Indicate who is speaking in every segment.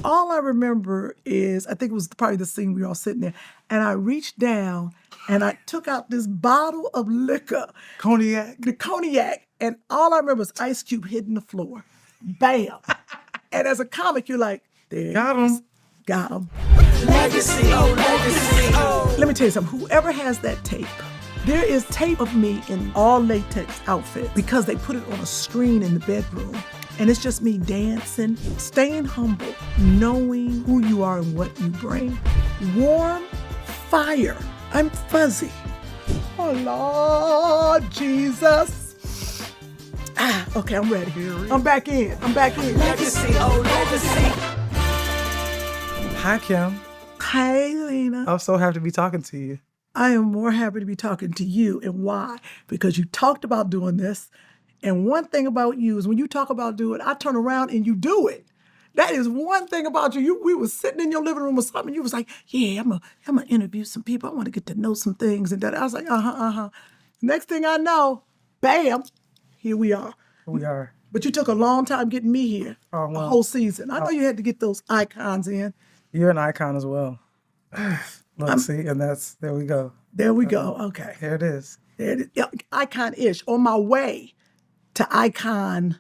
Speaker 1: All I remember is, I think it was probably the scene we were all sitting there, and I reached down and I took out this bottle of liquor.
Speaker 2: Cognac?
Speaker 1: The cognac. And all I remember was Ice Cube hitting the floor. Bam. And as a comic, you're like, there.
Speaker 2: Got him.
Speaker 1: Got him.
Speaker 3: Legacy, oh, legacy, oh.
Speaker 1: Let me tell you something. Whoever has that tape, there is tape of me in all latex outfit because they put it on a screen in the bedroom. And it's just me dancing, staying humble, knowing who you are and what you bring. Warm fire. I'm fuzzy. Oh, Lord Jesus. Okay, I'm ready. I'm back in.
Speaker 3: Legacy, oh, legacy.
Speaker 2: Hi, Kym.
Speaker 1: Hey, Lena.
Speaker 2: I'm so happy to be talking to you.
Speaker 1: I am more happy to be talking to you. And why? Because you talked about doing this. And one thing about you is when you talk about doing it, I turn around and you do it. That is one thing about you. We were sitting in your living room or something. You was like, yeah, I'm gonna interview some people. I want to get to know some things. And that I was like, Next thing I know, bam, here we are.
Speaker 2: We are.
Speaker 1: But you took a long time getting me here.
Speaker 2: Oh, well.
Speaker 1: A whole season. I know you had to get those icons in.
Speaker 2: You're an icon as well. Look, see, and there we go.
Speaker 1: There we go. Okay.
Speaker 2: There it is.
Speaker 1: There it is. Yeah, icon-ish. On my way to iconness.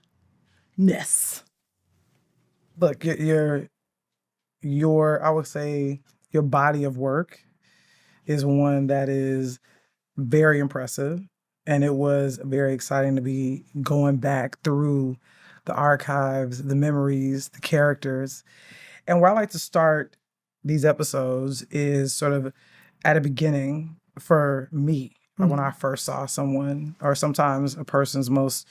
Speaker 2: Look, your I would say your body of work is one that is very impressive. And it was very exciting to be going back through the archives, the memories, the characters. And where I like to start these episodes is sort of at a beginning for me, when I first saw someone, or sometimes a person's most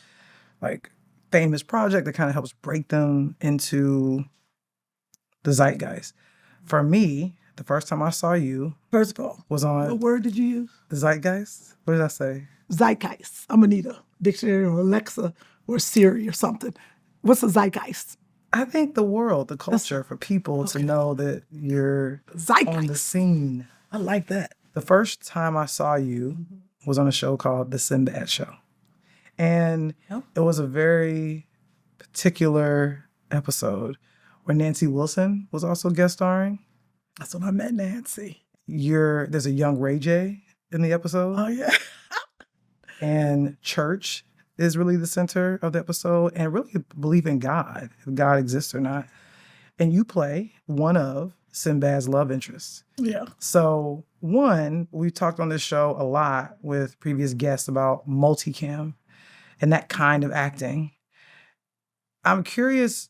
Speaker 2: like famous project that kind of helps break them into the zeitgeist. For me, the first time I saw you,
Speaker 1: First of all,
Speaker 2: was on
Speaker 1: what word did you use?
Speaker 2: the zeitgeist. What did I say?
Speaker 1: Zeitgeist. I'm gonna need a dictionary or Alexa or Siri or something. What's a zeitgeist?
Speaker 2: I think the world, the culture, for people to know that you're
Speaker 1: Zeitgeist.
Speaker 2: on the scene.
Speaker 1: I like that.
Speaker 2: The first time I saw you was on a show called The Sinbad Show. And it was a very particular episode where Nancy Wilson was also guest starring.
Speaker 1: That's when I met Nancy.
Speaker 2: There's a young Ray J in the episode.
Speaker 1: Oh, yeah.
Speaker 2: And church is really the center of the episode, and really believe in God, if God exists or not. And you play one of Sinbad's love interests.
Speaker 1: Yeah.
Speaker 2: So we've talked on this show a lot with previous guests about multicam and that kind of acting. I'm curious,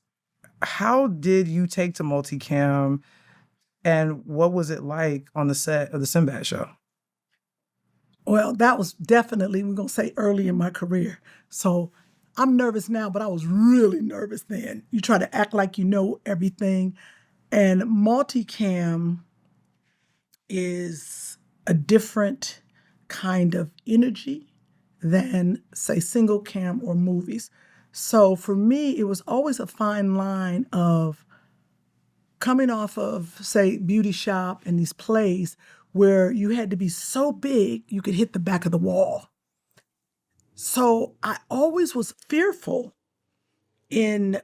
Speaker 2: how did you take to multicam, and what was it like on the set of the Sinbad Show?
Speaker 1: Well, that was definitely, we're going to say, early in my career. So I'm nervous now, but I was really nervous then. You try to act like you know everything. And multicam is a different kind of energy than, say, single cam or movies. So for me, it was always a fine line of coming off of, say, Beauty Shop and these plays where you had to be so big you could hit the back of the wall. So I always was fearful in,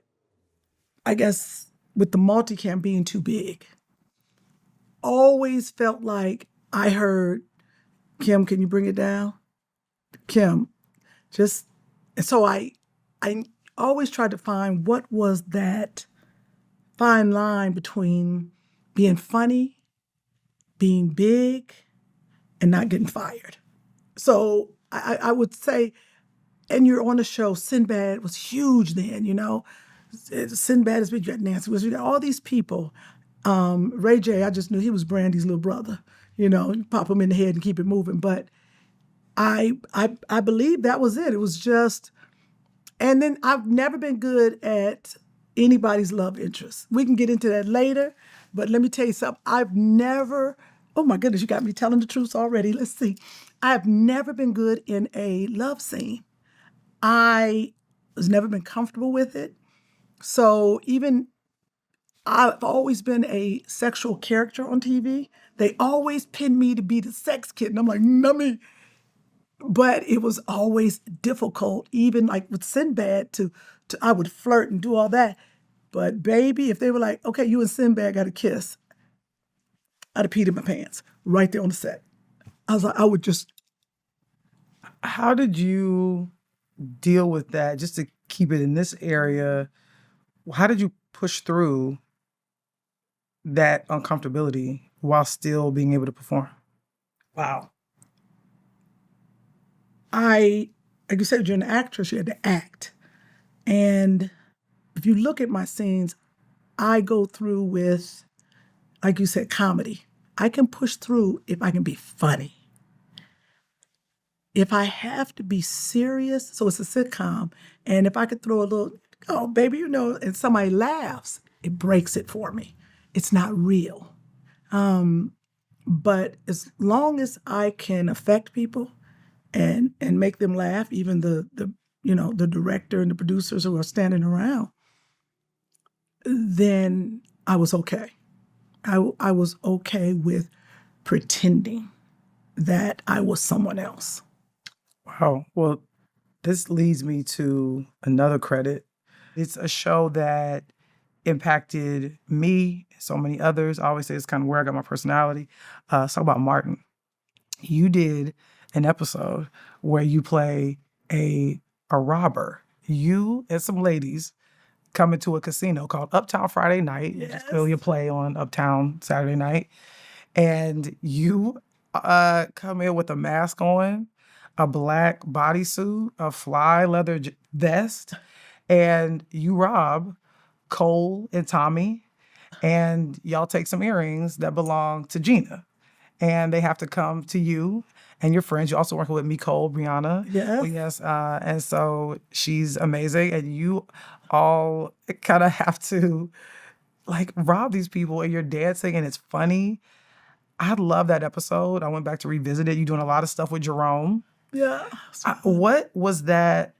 Speaker 1: I guess, with the multicam being too big. Always felt like I heard, Kym, can you bring it down? Kym, just, and so I always tried to find what was that fine line between being funny, being big, and not getting fired. So I would say, and you're on the show, Sinbad was huge then, you know. Sinbad is big, you got Nancy, you got all these people. Ray J, I just knew he was Brandy's little brother, you know, you pop him in the head and keep it moving. But I believe that was it. It was just, and then I've never been good at anybody's love interest. We can get into that later, but let me tell you something. I've never, oh my goodness, you got me telling the truth already. Let's see. I've never been good in a love scene. I was never been comfortable with it. So even, I've always been a sexual character on TV. They always pin me to be the sex kid. And I'm like, nummy. But it was always difficult, even like with Sinbad, to I would flirt and do all that. But baby, if they were like, okay, you and Sinbad got a kiss, I'd have peed in my pants right there on the set. I was like, I would just.
Speaker 2: How did you deal with that? Just to keep it in this area, how did you push through that uncomfortability while still being able to perform?
Speaker 1: Wow. Like you said, you're an actress, you had to act. And if you look at my scenes, I go through with, like you said, comedy. I can push through if I can be funny. If I have to be serious, so it's a sitcom, and if I could throw a little, oh, baby, you know, and somebody laughs, it breaks it for me. It's not real. But as long as I can affect people and make them laugh, even the director and the producers who are standing around, then I was okay. I was okay with pretending that I was someone else.
Speaker 2: Wow. Well, this leads me to another credit. It's a show that impacted me, so many others. I always say it's kind of where I got my personality. Let's talk about Martin. You did an episode where you play a robber. You and some ladies come into a casino called Uptown Friday Night, which is clearly a play on Uptown Saturday Night. And you come in with a mask on, a black bodysuit, a fly leather vest, and you rob Cole and Tommy, and y'all take some earrings that belong to Gina. And they have to come to you and your friends. You're also working with Nicole, Brianna.
Speaker 1: Yes.
Speaker 2: And so she's amazing. And you all kind of have to like rob these people, and you're dancing and it's funny. I love that episode. I went back to revisit it. You're doing a lot of stuff with Jerome.
Speaker 1: Yeah.
Speaker 2: What was that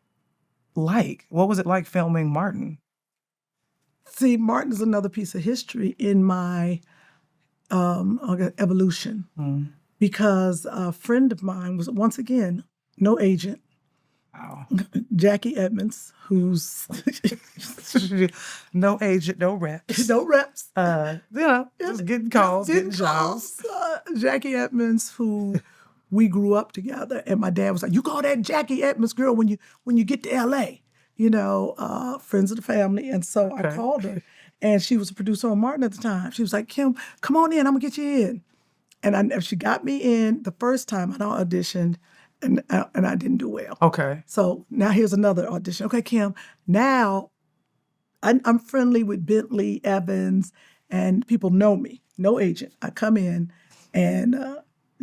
Speaker 2: like? What was it like filming Martin?
Speaker 1: See, Martin is another piece of history in my evolution, because a friend of mine was, once again, no agent.
Speaker 2: Wow.
Speaker 1: Jackie Edmonds, who's
Speaker 2: no agent, no reps.
Speaker 1: no reps.
Speaker 2: Just getting calls, getting jobs.
Speaker 1: Jackie Edmonds, who we grew up together, and my dad was like, "You call that Jackie Edmonds girl when you get to L.A." Friends of the family. And so I called her, and she was a producer on Martin at the time. She was like, "Kym, come on in, I'm gonna get you in." And she got me in the first time. I auditioned, and I didn't do well.
Speaker 2: Okay.
Speaker 1: So now here's another audition. Okay, Kym, now I'm friendly with Bentley Evans, and people know me. No agent. I come in, and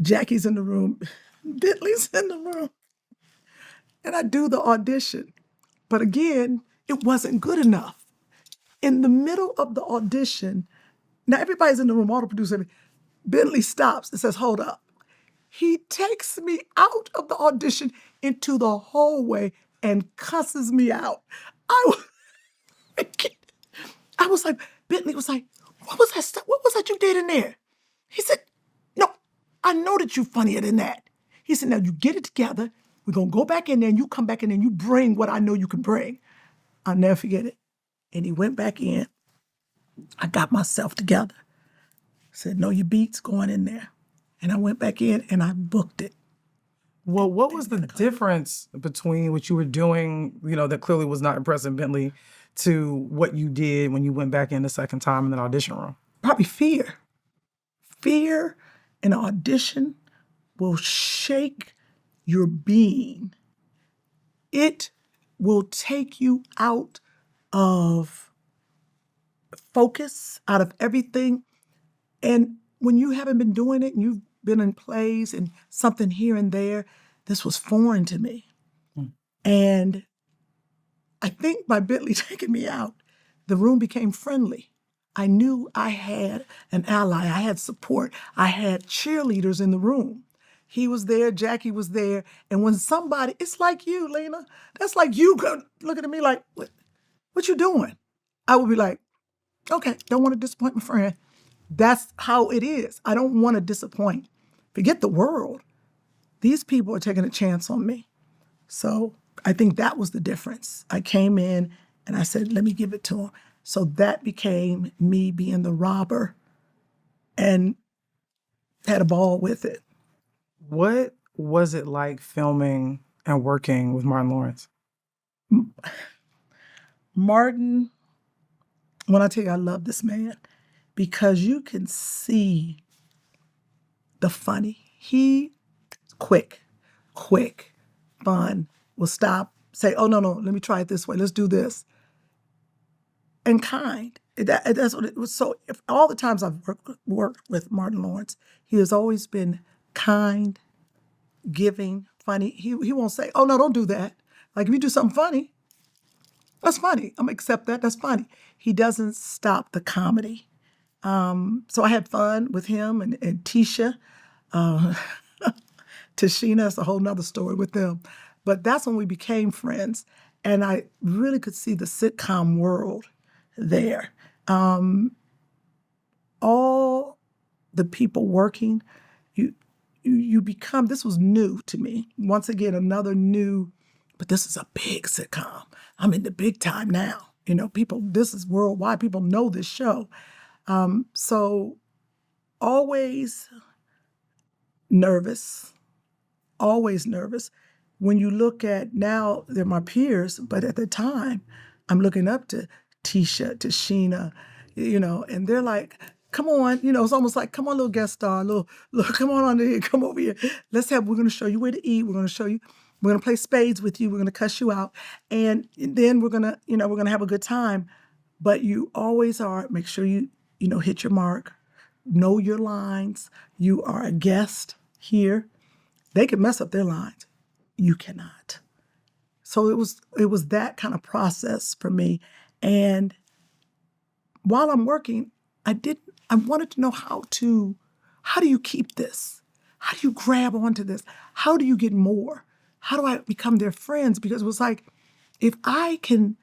Speaker 1: Jackie's in the room, Bentley's in the room, and I do the audition. But again, it wasn't good enough. In the middle of the audition, now everybody's in the room, all the producers, Bentley stops and says, "Hold up." He takes me out of the audition into the hallway and cusses me out. I was like, Bentley was like, "What was that stuff? What was that you did in there?" He said, "No, I know that you're funnier than that." He said, "Now you get it together. We're going to go back in there, and you come back in there, and you bring what I know you can bring." I'll never forget it. And he went back in. I got myself together. Said, "Know your beats, going in there." And I went back in, and I booked it.
Speaker 2: Well, what was the difference between what you were doing, that clearly was not impressing Bentley, to what you did when you went back in the second time in the audition room?
Speaker 1: Probably fear. Fear in an audition will shake your being. It will take you out of focus, out of everything. And when you haven't been doing it, and you've been in plays and something here and there, this was foreign to me. And I think by Bentley taking me out, the room became friendly. I knew I had an ally. I had support. I had cheerleaders in the room. He was there, Jackie was there. And when somebody, it's like you, Lena. That's like you looking at me like, what you doing? I would be like, okay, don't want to disappoint my friend. That's how it is. I don't want to disappoint. Forget the world. These people are taking a chance on me. So I think that was the difference. I came in and I said, let me give it to them. So that became me being the robber and had a ball with it.
Speaker 2: What was it like filming and working with Martin Lawrence?
Speaker 1: Martin, when I tell you I love this man, because you can see the funny. He quick, fun, will stop, say, oh, no, let me try it this way. Let's do this. And kind. That's what it was. So if all the times I've worked with Martin Lawrence, he has always been kind, giving, funny. He won't say, oh, no, don't do that. Like if you do something funny, that's funny. I'm gonna accept that. That's funny. He doesn't stop the comedy. So I had fun with him and Tisha. Tashina, that's a whole nother story with them. But that's when we became friends. And I really could see the sitcom world there. All the people working, you become, this was new to me. Once again, another new, but this is a big sitcom. I'm in the big time now. You know, people, this is worldwide. People know this show. So always nervous. When you look at now, they're my peers, but at the time, I'm looking up to Tisha, to Sheena, you know, and they're like, come on, you know, it's almost like, come on, little guest star, little, come on here, come over here. We're going to show you where to eat. We're going to play spades with you. We're going to cuss you out. And then we're going to have a good time. But you always are, make sure you hit your mark, know your lines. You are a guest here. They can mess up their lines. You cannot. So it was that kind of process for me. And while I'm working, I wanted to know how do you keep this? How do you grab onto this? How do you get more? How do I become their friends? Because it was like, if I can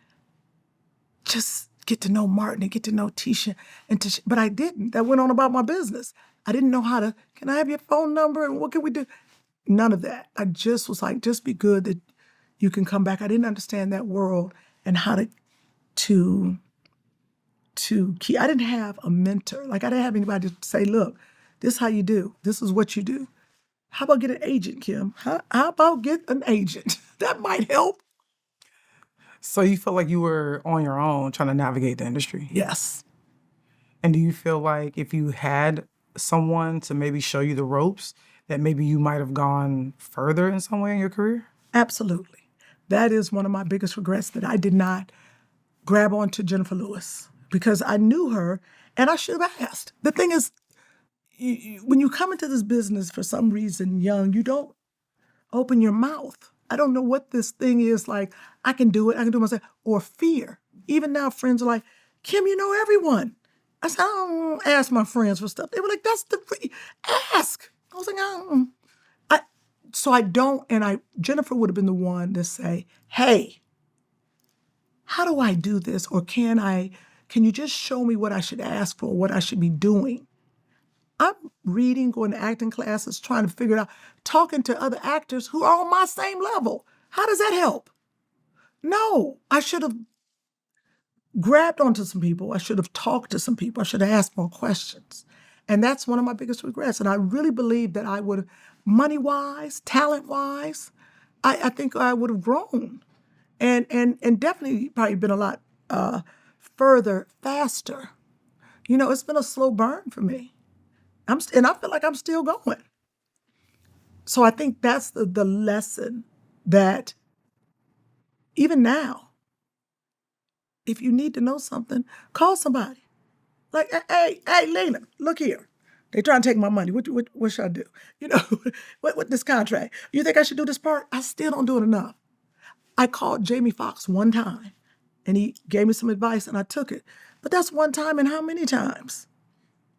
Speaker 1: just get to know Martin and get to know Tisha but I didn't. That went on about my business. I didn't know how to, can I have your phone number and what can we do? None of that. I just was like, just be good that you can come back. I didn't understand that world and how to keep. I didn't have a mentor. Like I didn't have anybody to say, look, this is how you do. This is what you do. How about get an agent, Kym? How about get an agent? That might help.
Speaker 2: So you felt like you were on your own trying to navigate the industry?
Speaker 1: Yes.
Speaker 2: And do you feel like if you had someone to maybe show you the ropes, that maybe you might have gone further in some way in your career?
Speaker 1: Absolutely. That is one of my biggest regrets, that I did not grab onto Jennifer Lewis, because I knew her and I should have asked. The thing is, when you come into this business for some reason young, you don't open your mouth. I don't know what this thing is like, I can do it myself, or fear. Even now, friends are like, Kym, you know everyone. I said, I don't ask my friends for stuff. They were like, that's ask. I was like, so I don't, and Jennifer would have been the one to say, hey, how do I do this? Or can you just show me what I should ask for, what I should be doing? I'm reading, going to acting classes, trying to figure it out, talking to other actors who are on my same level. How does that help? No, I should have grabbed onto some people. I should have talked to some people. I should have asked more questions. And that's one of my biggest regrets. And I really believe that I would have, money-wise, talent-wise, I think I would have grown. And definitely probably been a lot further, faster. You know, it's been a slow burn for me. And I feel like I'm still going. So I think that's the lesson, that even now, if you need to know something, call somebody. Like, hey, Lena, look here. They trying to take my money. What should I do? You know, what this contract? You think I should do this part? I still don't do it enough. I called Jamie Foxx one time, and he gave me some advice, and I took it. But that's one time, and how many times?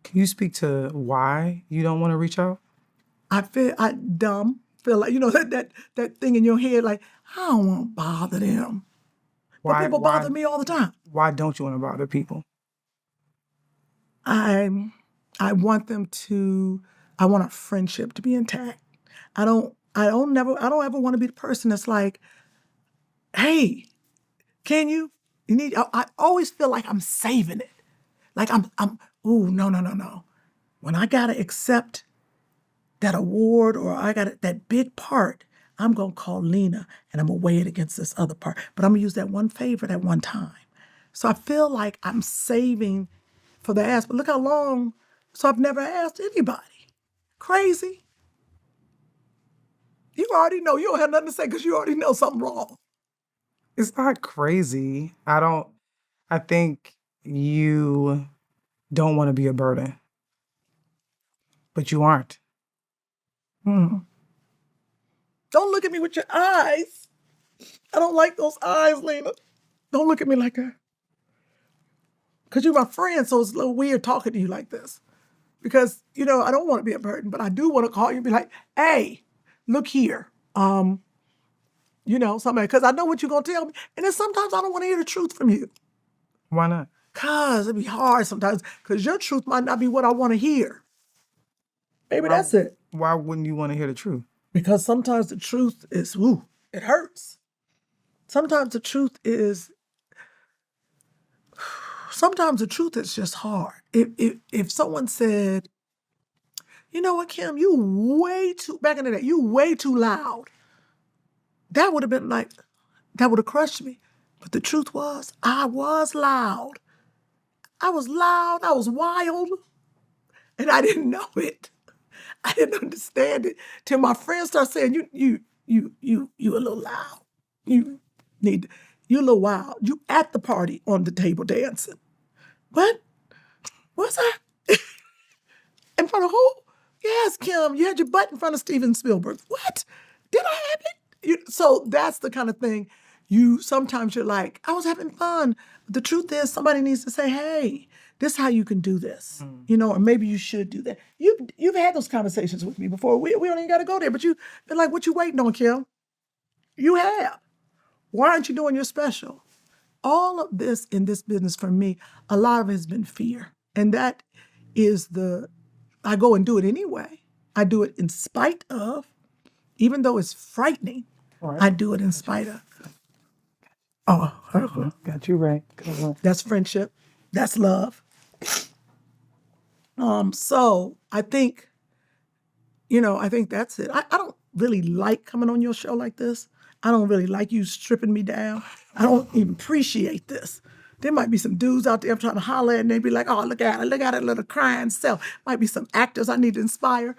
Speaker 2: Can you speak to why you don't want to reach out?
Speaker 1: I feel like, you know, that thing in your head, like, I don't want to bother them. But people bother me all the time.
Speaker 2: Why don't you want to bother people?
Speaker 1: I want I want our friendship to be intact. I don't ever want to be the person that's like, hey, can you? I always feel like I'm saving it. Like ooh, no. When I gotta accept that award or I got that big part, I'm gonna call Lena and I'm gonna weigh it against this other part. But I'm gonna use that one favorite at one time. So I feel like I'm saving for the ask. But look how long. So I've never asked anybody. Crazy. You already know. You don't have nothing to say because you already know something wrong.
Speaker 2: It's not crazy. I think you don't want to be a burden. But you aren't.
Speaker 1: Don't look at me with your eyes. I don't like those eyes, Lena. Don't look at me like that. Because you're my friend, so it's a little weird talking to you like this. Because, I don't want to be a burden, but I do want to call you and be like, hey, look here. Something, because I know what you're going to tell me. And then sometimes I don't want to hear the truth from you.
Speaker 2: Why not?
Speaker 1: Because it'd be hard sometimes. Because your truth might not be what I want to hear. Maybe that's it.
Speaker 2: Why wouldn't you want to hear the truth?
Speaker 1: Because sometimes the truth is, it hurts. Sometimes the truth is just hard. If someone said, you know what, Kym, back in the day, you way too loud. That would have been that would have crushed me. But the truth was, I was loud. I was loud, I was wild, and I didn't know it. I didn't understand it till my friends started saying, you a little loud. You a little wild. You at the party on the table dancing. What? What's that? In front of who? Yes, Kym, you had your butt in front of Steven Spielberg. What? Did I have it? So that's the kind of thing sometimes you're like, I was having fun. But the truth is somebody needs to say, hey, this is how you can do this. Or maybe you should do that. You've had those conversations with me before. We don't even got to go there, but you've been like, what you waiting on, Kym? You have. Why aren't you doing your special? All of this in this business for me, a lot of it has been fear. And that is I go and do it anyway. I do it in spite of, even though it's frightening, right. I do it in spite of. Oh,
Speaker 2: got you right.
Speaker 1: That's friendship. That's love. So I think, I think that's it. I don't really like coming on your show like this. I don't really like you stripping me down. I don't even appreciate this. There might be some dudes out there trying to holler and they be like, oh, look at her little crying self. Might be some actors I need to inspire.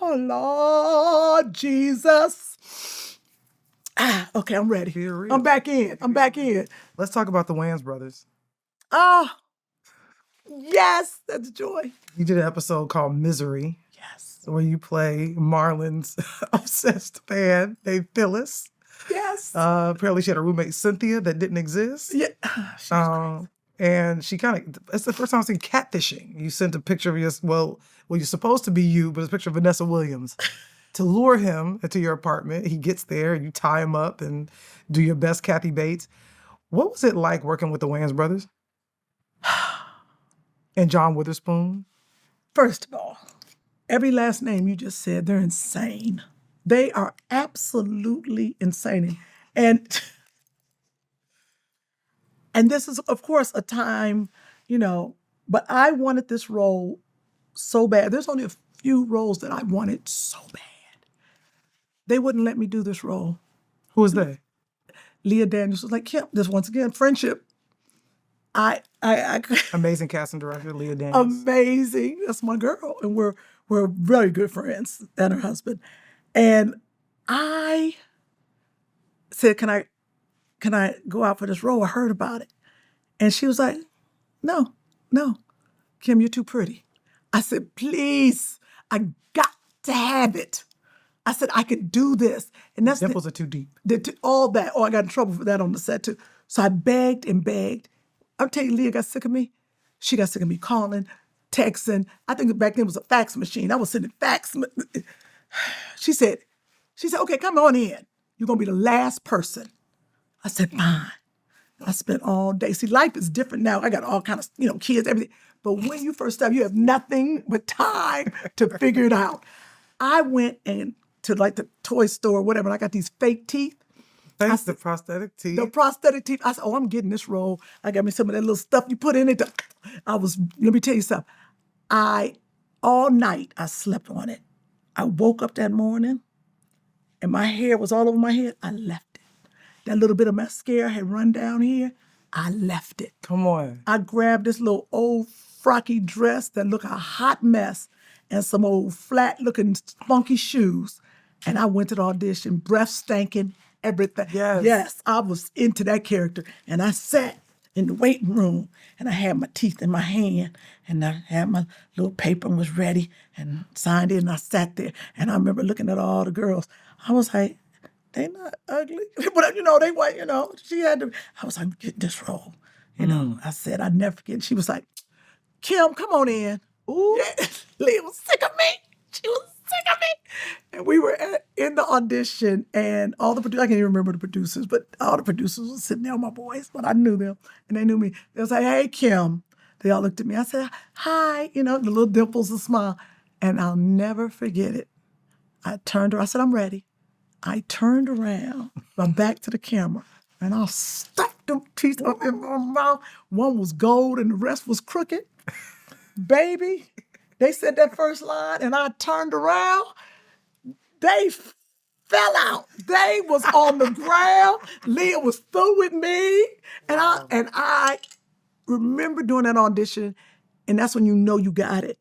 Speaker 1: Oh, Lord Jesus. Okay, I'm ready. I'm back in.
Speaker 2: Let's talk about the Wayans Brothers.
Speaker 1: Yes, that's joy.
Speaker 2: You did an episode called Misery.
Speaker 1: Yes.
Speaker 2: Where you play Marlon's obsessed fan named Phyllis.
Speaker 1: Yes.
Speaker 2: Apparently she had a roommate, Cynthia, that didn't exist.
Speaker 1: Yeah.
Speaker 2: And she it's the first time I've seen catfishing. You sent a picture of you're supposed to be you, but it's a picture of Vanessa Williams to lure him into your apartment. He gets there, you tie him up and do your best Kathy Bates. What was it like working with the Wayans Brothers? And John Witherspoon?
Speaker 1: First of all, every last name you just said, they're insane. They are absolutely insane. And this is, of course, a time, but I wanted this role so bad. There's only a few roles that I wanted so bad. They wouldn't let me do this role.
Speaker 2: Who was that?
Speaker 1: Leah Daniels was like, Kym, this once again, friendship. I
Speaker 2: Amazing casting director, Leah Daniels.
Speaker 1: Amazing. That's my girl. And we're very good friends, and her husband. And I said, can I go out for this role? I heard about it. And she was like, no, Kym, you're too pretty. I said, please, I got to have it. I said, I could do this. And that's
Speaker 2: Dimples are too deep.
Speaker 1: All that. Oh, I got in trouble for that on the set too. So I begged and begged. I'll tell you, Leah got sick of me. She got sick of me calling, texting. I think back then it was a fax machine. I was sending fax. She said, okay, come on in. You're going to be the last person. I said, fine. I spent all day. See, life is different now. I got all kinds of, kids, everything. But when you first start, you have nothing but time to figure it out. I went to the toy store or whatever, and I got these fake teeth.
Speaker 2: Thanks to prosthetic teeth.
Speaker 1: The prosthetic teeth. I said, oh, I'm getting this role. I got me some of that little stuff you put in it. Let me tell you something. All night, I slept on it. I woke up that morning and my hair was all over my head. I left it. That little bit of mascara had run down here. I left it.
Speaker 2: Come on.
Speaker 1: I grabbed this little old frocky dress that looked a hot mess and some old flat-looking funky shoes. And I went to the audition, breath stinking, everything. Yes, I was into that character. And I sat in the waiting room and I had my teeth in my hand and I had my little paper and was ready and signed in and I sat there. And I remember looking at all the girls. I was like, they not ugly. But, they white, she had to. I was like, get this role. I said, I'd never forget. She was like, Kym, come on in. Ooh. Yeah. Leah was sick of me. She was sick of me. And we were in the audition and all the producers, I can't even remember the producers, but all the producers were sitting there with my boys, but I knew them and they knew me. They was like, hey, Kym. They all looked at me. I said, hi, the little dimples, a smile. And I'll never forget it. I turned her, I said, I'm ready. I turned around, my back to the camera, and I stuffed them teeth up in my mouth. One was gold and the rest was crooked. Baby, they said that first line, and I turned around. They fell out. They was on the ground. Leah was through with me. And I remember doing that audition, and that's when you got it.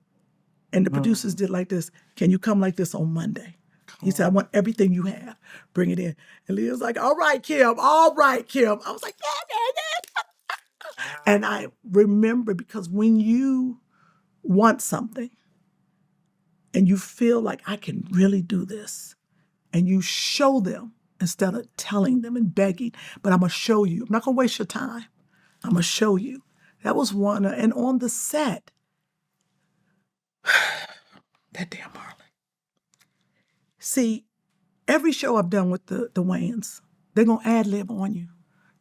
Speaker 1: And the producers did like this. Can you come like this on Monday? He said, I want everything you have. Bring it in. And Leah was like, all right, Kym. All right, Kym. I was like, yeah. And I remember because when you want something and you feel like I can really do this and you show them instead of telling them and begging, but I'm going to show you. I'm not going to waste your time. I'm going to show you. That was one. And on the set, that damn Marlon. See, every show I've done with the Wayans, they're going to ad-lib on you.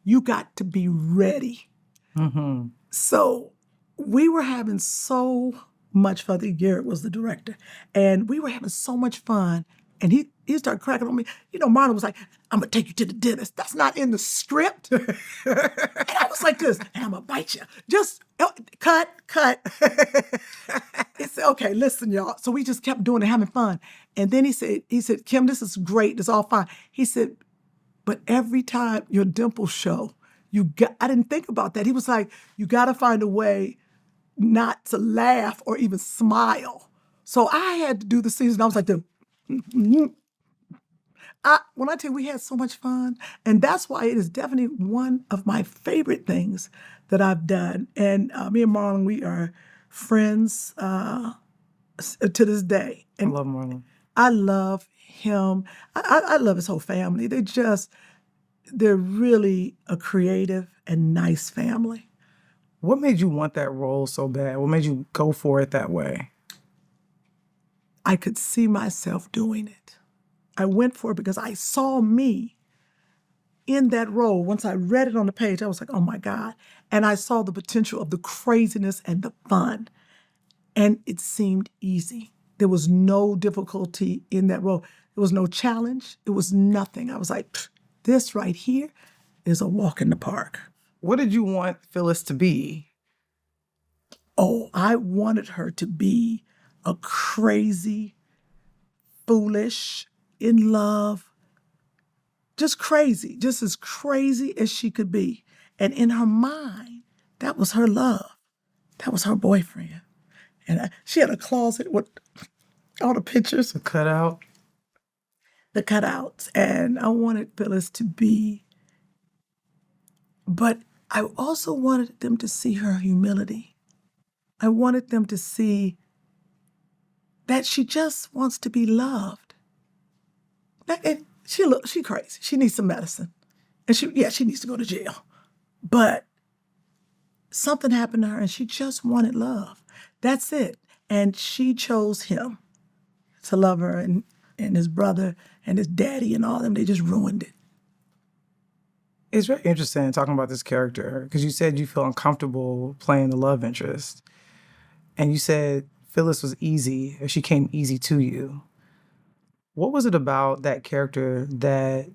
Speaker 1: You got to be ready. Mm-hmm. So we were having so much fun. I think Garrett was the director. And we were having so much fun. And he started cracking on me. Marlon was like, I'm going to take you to the dentist. That's not in the script. And I was like this, and I'm going to bite you. Just cut. He said, okay, listen, y'all. So we just kept doing it, having fun. And then he said, Kym, this is great. It's all fine. He said, but every time your dimples show, I didn't think about that. He was like, you got to find a way not to laugh or even smile. So I had to do the scenes, and I was like, when I tell you we had so much fun, and that's why it is definitely one of my favorite things that I've done. And me and Marlon, we are friends to this day. And
Speaker 2: I love Marlon.
Speaker 1: I love him. I love his whole family. They're really a creative and nice family.
Speaker 2: What made you want that role so bad? What made you go for it that way?
Speaker 1: I could see myself doing it. I went for it because I saw me in that role. Once I read it on the page, I was like, oh my God. And I saw the potential of the craziness and the fun. And it seemed easy. There was no difficulty in that role. There was no challenge. It was nothing. I was like, this right here is a walk in the park.
Speaker 2: What did you want Phyllis to be?
Speaker 1: Oh, I wanted her to be a crazy, foolish, in love, just crazy, just as crazy as she could be. And in her mind, that was her love. That was her boyfriend. And she had a closet with all the pictures.
Speaker 2: The cutout.
Speaker 1: The cutouts. And I wanted Phyllis to be, but I also wanted them to see her humility. I wanted them to see that she just wants to be loved. And she crazy. She needs some medicine. And she needs to go to jail. But something happened to her and she just wanted love. That's it. And she chose him to love her, and his brother and his daddy and all of them, they just ruined it.
Speaker 2: It's very interesting talking about this character because you said you feel uncomfortable playing the love interest. And you said Phyllis was easy, or she came easy to you. What was it about that character that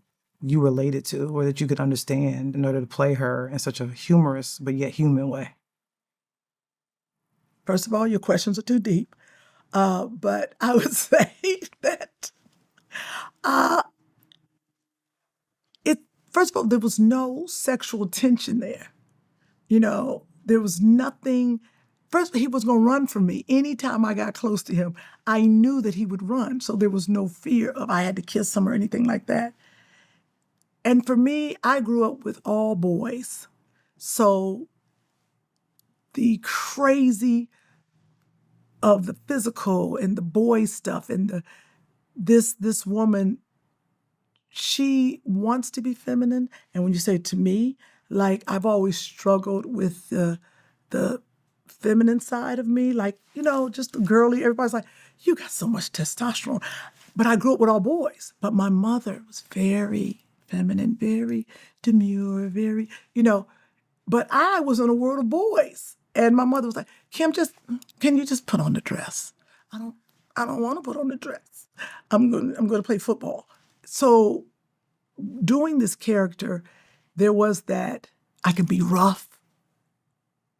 Speaker 2: you related to or that you could understand in order to play her in such a humorous but yet human way?
Speaker 1: First of all, your questions are too deep. But I would say that first of all, there was no sexual tension there. There was nothing. First, he was going to run from me. Anytime I got close to him, I knew that he would run. So there was no fear of I had to kiss him or anything like that. And for me, I grew up with all boys. So the crazy of the physical and the boy stuff and this woman, she wants to be feminine. And when you say to me, like I've always struggled with the feminine side of me, like, just the girly, everybody's like, you got so much testosterone. But I grew up with all boys. But my mother was very feminine, very demure, very, but I was in a world of boys. And my mother was like, Kym, can you just put on the dress? I don't want to put on the dress. I'm going to play football. So doing this character, there was that I could be rough,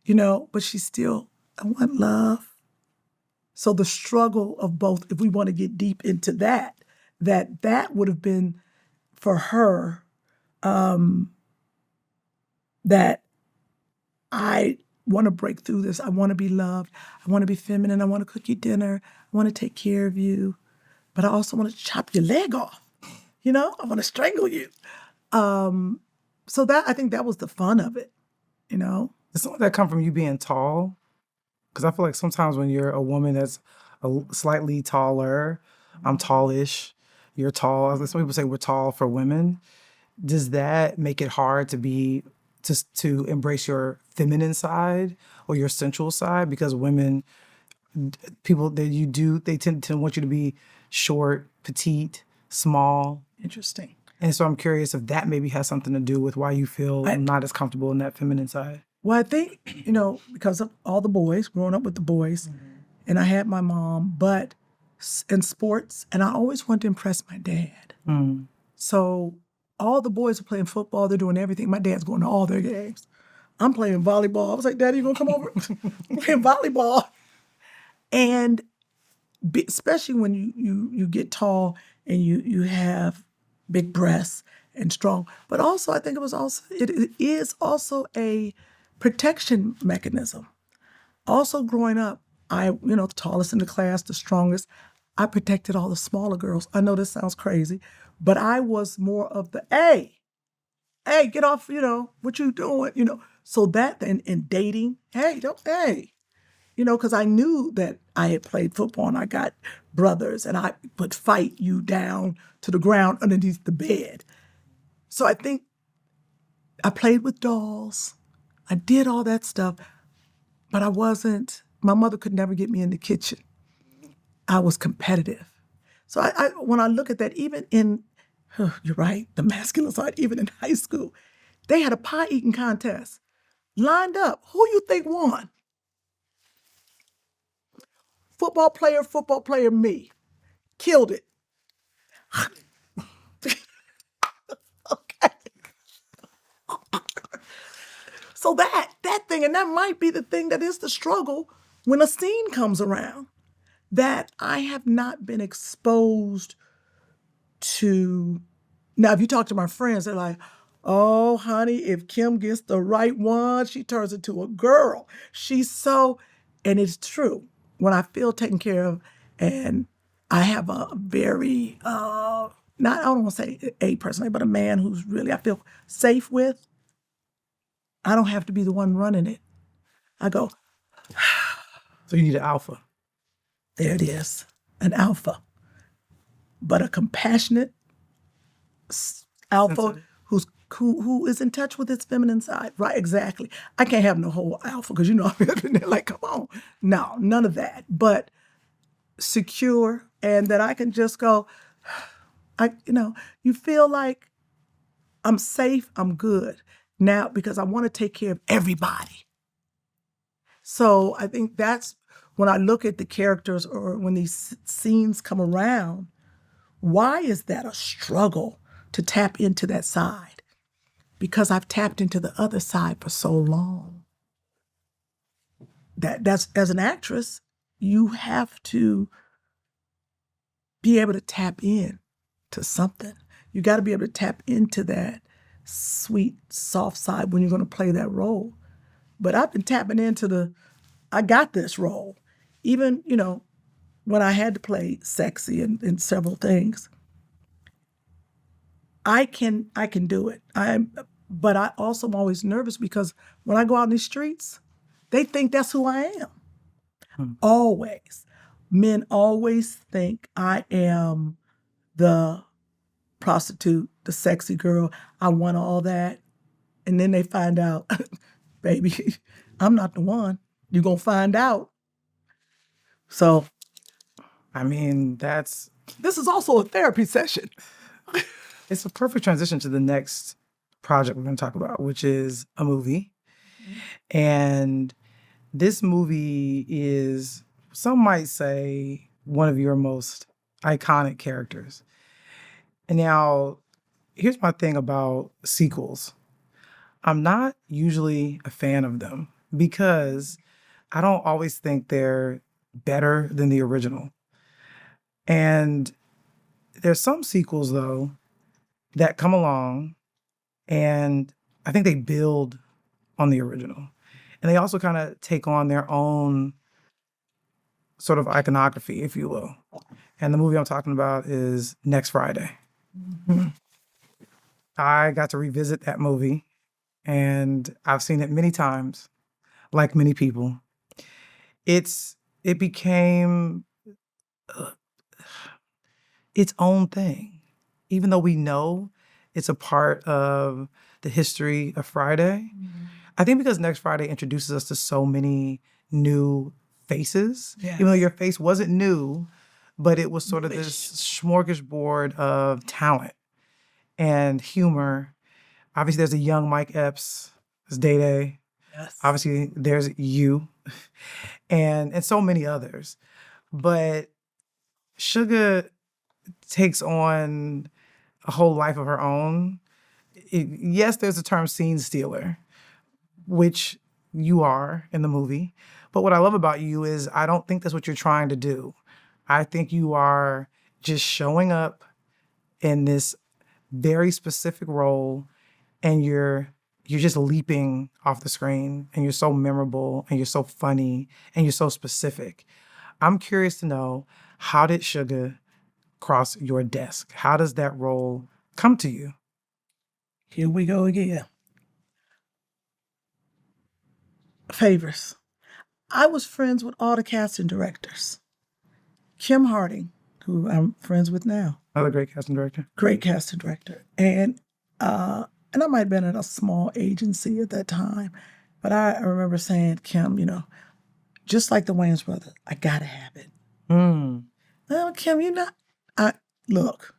Speaker 1: but she's still, I want love. So the struggle of both, if we want to get deep into that would have been for her, that I want to break through this. I want to be loved. I want to be feminine. I want to cook you dinner. I want to take care of you. But I also want to chop your leg off. I want to strangle you. So I think that was the fun of it,
Speaker 2: Does some of that come from you being tall? Because I feel like sometimes when you're a woman that's slightly taller, I'm tallish, you're tall. Some people say we're tall for women. Does that make it hard to embrace your feminine side or your sensual side? Because women, they tend to want you to be short, petite, small.
Speaker 1: Interesting.
Speaker 2: And so I'm curious if that maybe has something to do with why you feel not as comfortable in that feminine side.
Speaker 1: Well, I think, because of all the boys, growing up with the boys, and I had my mom, but in sports, and I always wanted to impress my dad. So all the boys are playing football, they're doing everything. My dad's going to all their games. I'm playing volleyball. I was like, Daddy, you gonna come over? I'm playing volleyball. And especially when you get tall and you have big breasts and strong, but also I think it is also a protection mechanism. Also growing up, the tallest in the class, the strongest, I protected all the smaller girls. I know this sounds crazy, but I was more of the, hey, get off, what you doing, So that, and dating, because I knew that I had played football and I got brothers and I would fight you down to the ground underneath the bed. So I think I played with dolls. I did all that stuff, but my mother could never get me in the kitchen. I was competitive. So when I look at that, even you're right, the masculine side, even in high school, they had a pie eating contest lined up. Who you think won? Football player, me. Killed it. Okay. So that thing, and that might be the thing that is the struggle when a scene comes around, that I have not been exposed to. Now, if you talk to my friends, they're like, oh, honey, if Kym gets the right one, she turns into a girl. And it's true. When I feel taken care of and I have a very, I don't want to say a person, but a man who's really, I feel safe with, I don't have to be the one running it. I go.
Speaker 2: So you need an alpha.
Speaker 1: There it is, an alpha. But a compassionate alpha who is in touch with his feminine side. Right, exactly. I can't have no whole alpha because I'm in there like, come on. No, none of that. But secure, and that I can just go, you feel like I'm safe, I'm good. Now, because I want to take care of everybody. So I think that's when I look at the characters or when these scenes come around, why is that a struggle to tap into that side because I've tapped into the other side for so long. That's as an actress, you have to be able to tap in to something. You got to be able to tap into that sweet, soft side when you're going to play that role. But I've been tapping into I got this role. Even, when I had to play sexy in several things, I can do it. But I also am always nervous because when I go out in these streets, they think that's who I am. Always. Men always think I am the prostitute, the sexy girl. I want all that. And then they find out, baby, I'm not the one. You're going to find out. So,
Speaker 2: I mean,
Speaker 1: this is also a therapy session.
Speaker 2: It's a perfect transition to the next project we're going to talk about, which is a movie. And this movie is, some might say, one of your most iconic characters. And now, here's my thing about sequels. I'm not usually a fan of them because I don't always think they're better than the original. And there's some sequels, though, that come along and I think they build on the original. And they also kind of take on their own sort of iconography, if you will. And the movie I'm talking about is Next Friday. Mm-hmm. I got to revisit that movie and I've seen it many times, like many people. It became its own thing, even though we know it's a part of the history of Friday. Mm-hmm. I think because Next Friday introduces us to so many new faces, yes. Even though your face wasn't new, but it was sort of this smorgasbord of talent and humor. Obviously, there's a young Mike Epps, there's Day-Day. Yes. Obviously, there's you, and so many others. But Sugar takes on a whole life of her own. Yes, there's the term scene stealer, which you are in the movie. But what I love about you is I don't think that's what you're trying to do. I think you are just showing up in this very specific role and you're just leaping off the screen and you're so memorable and you're so funny and you're so specific. I'm curious to know, how did Sugar cross your desk? How does that role come to you?
Speaker 1: Here we go again. Favors. I was friends with all the casting directors. Kim Harding, who I'm friends with now.
Speaker 2: Another great casting director.
Speaker 1: Great casting director. And I might have been at a small agency at that time, but I remember saying, Kim, just like the Wayans Brothers, I gotta have it. Well, Kim, look,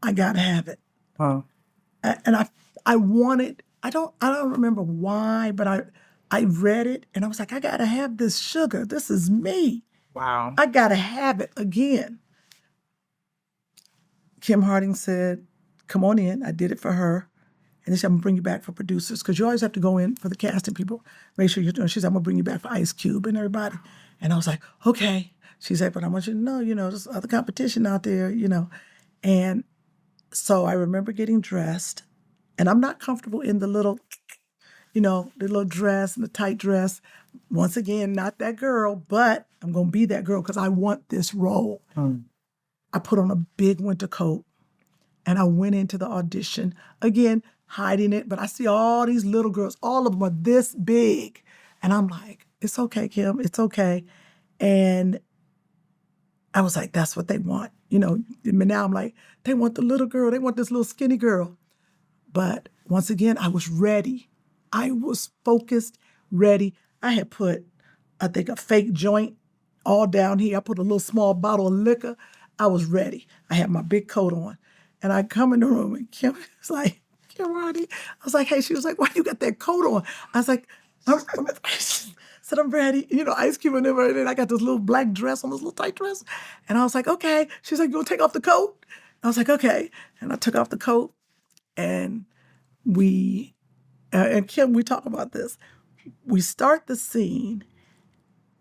Speaker 1: I gotta have it.
Speaker 2: Oh.
Speaker 1: And I wanted, I don't remember why, but I read it and I was like, I gotta have this Sugar. This is me.
Speaker 2: Wow.
Speaker 1: I gotta have it again. Kim Harding said, come on in. I did it for her. And then she said, I'm gonna bring you back for producers, because you always have to go in for the casting people. Make sure you're doing. She said, I'm gonna bring you back for Ice Cube and everybody. And I was like, okay. She said, but I want you to know, there's other competition out there, And so I remember getting dressed, and I'm not comfortable in the little, the little dress and the tight dress. Once again, not that girl, but I'm gonna be that girl because I want this role. I put on a big winter coat and I went into the audition, again, hiding it, but I see all these little girls, all of them are this big. And I'm like, it's okay, Kim, it's okay. And I was like, that's what they want. Now I'm like, they want the little girl, they want this little skinny girl. But once again, I was ready. I was focused, ready. I had put, I think, a fake joint all down here. I put a little small bottle of liquor. I was ready. I had my big coat on. And I come in the room and Kim was like, Kim Roddy. I was like, hey, she was like, why you got that coat on? I was like, said, I'm ready. Ice Cube and everything. I got this little black dress on, this little tight dress. And I was like, okay. She's like, you gonna take off the coat? I was like, okay. And I took off the coat and and Kym, we talk about this. We start the scene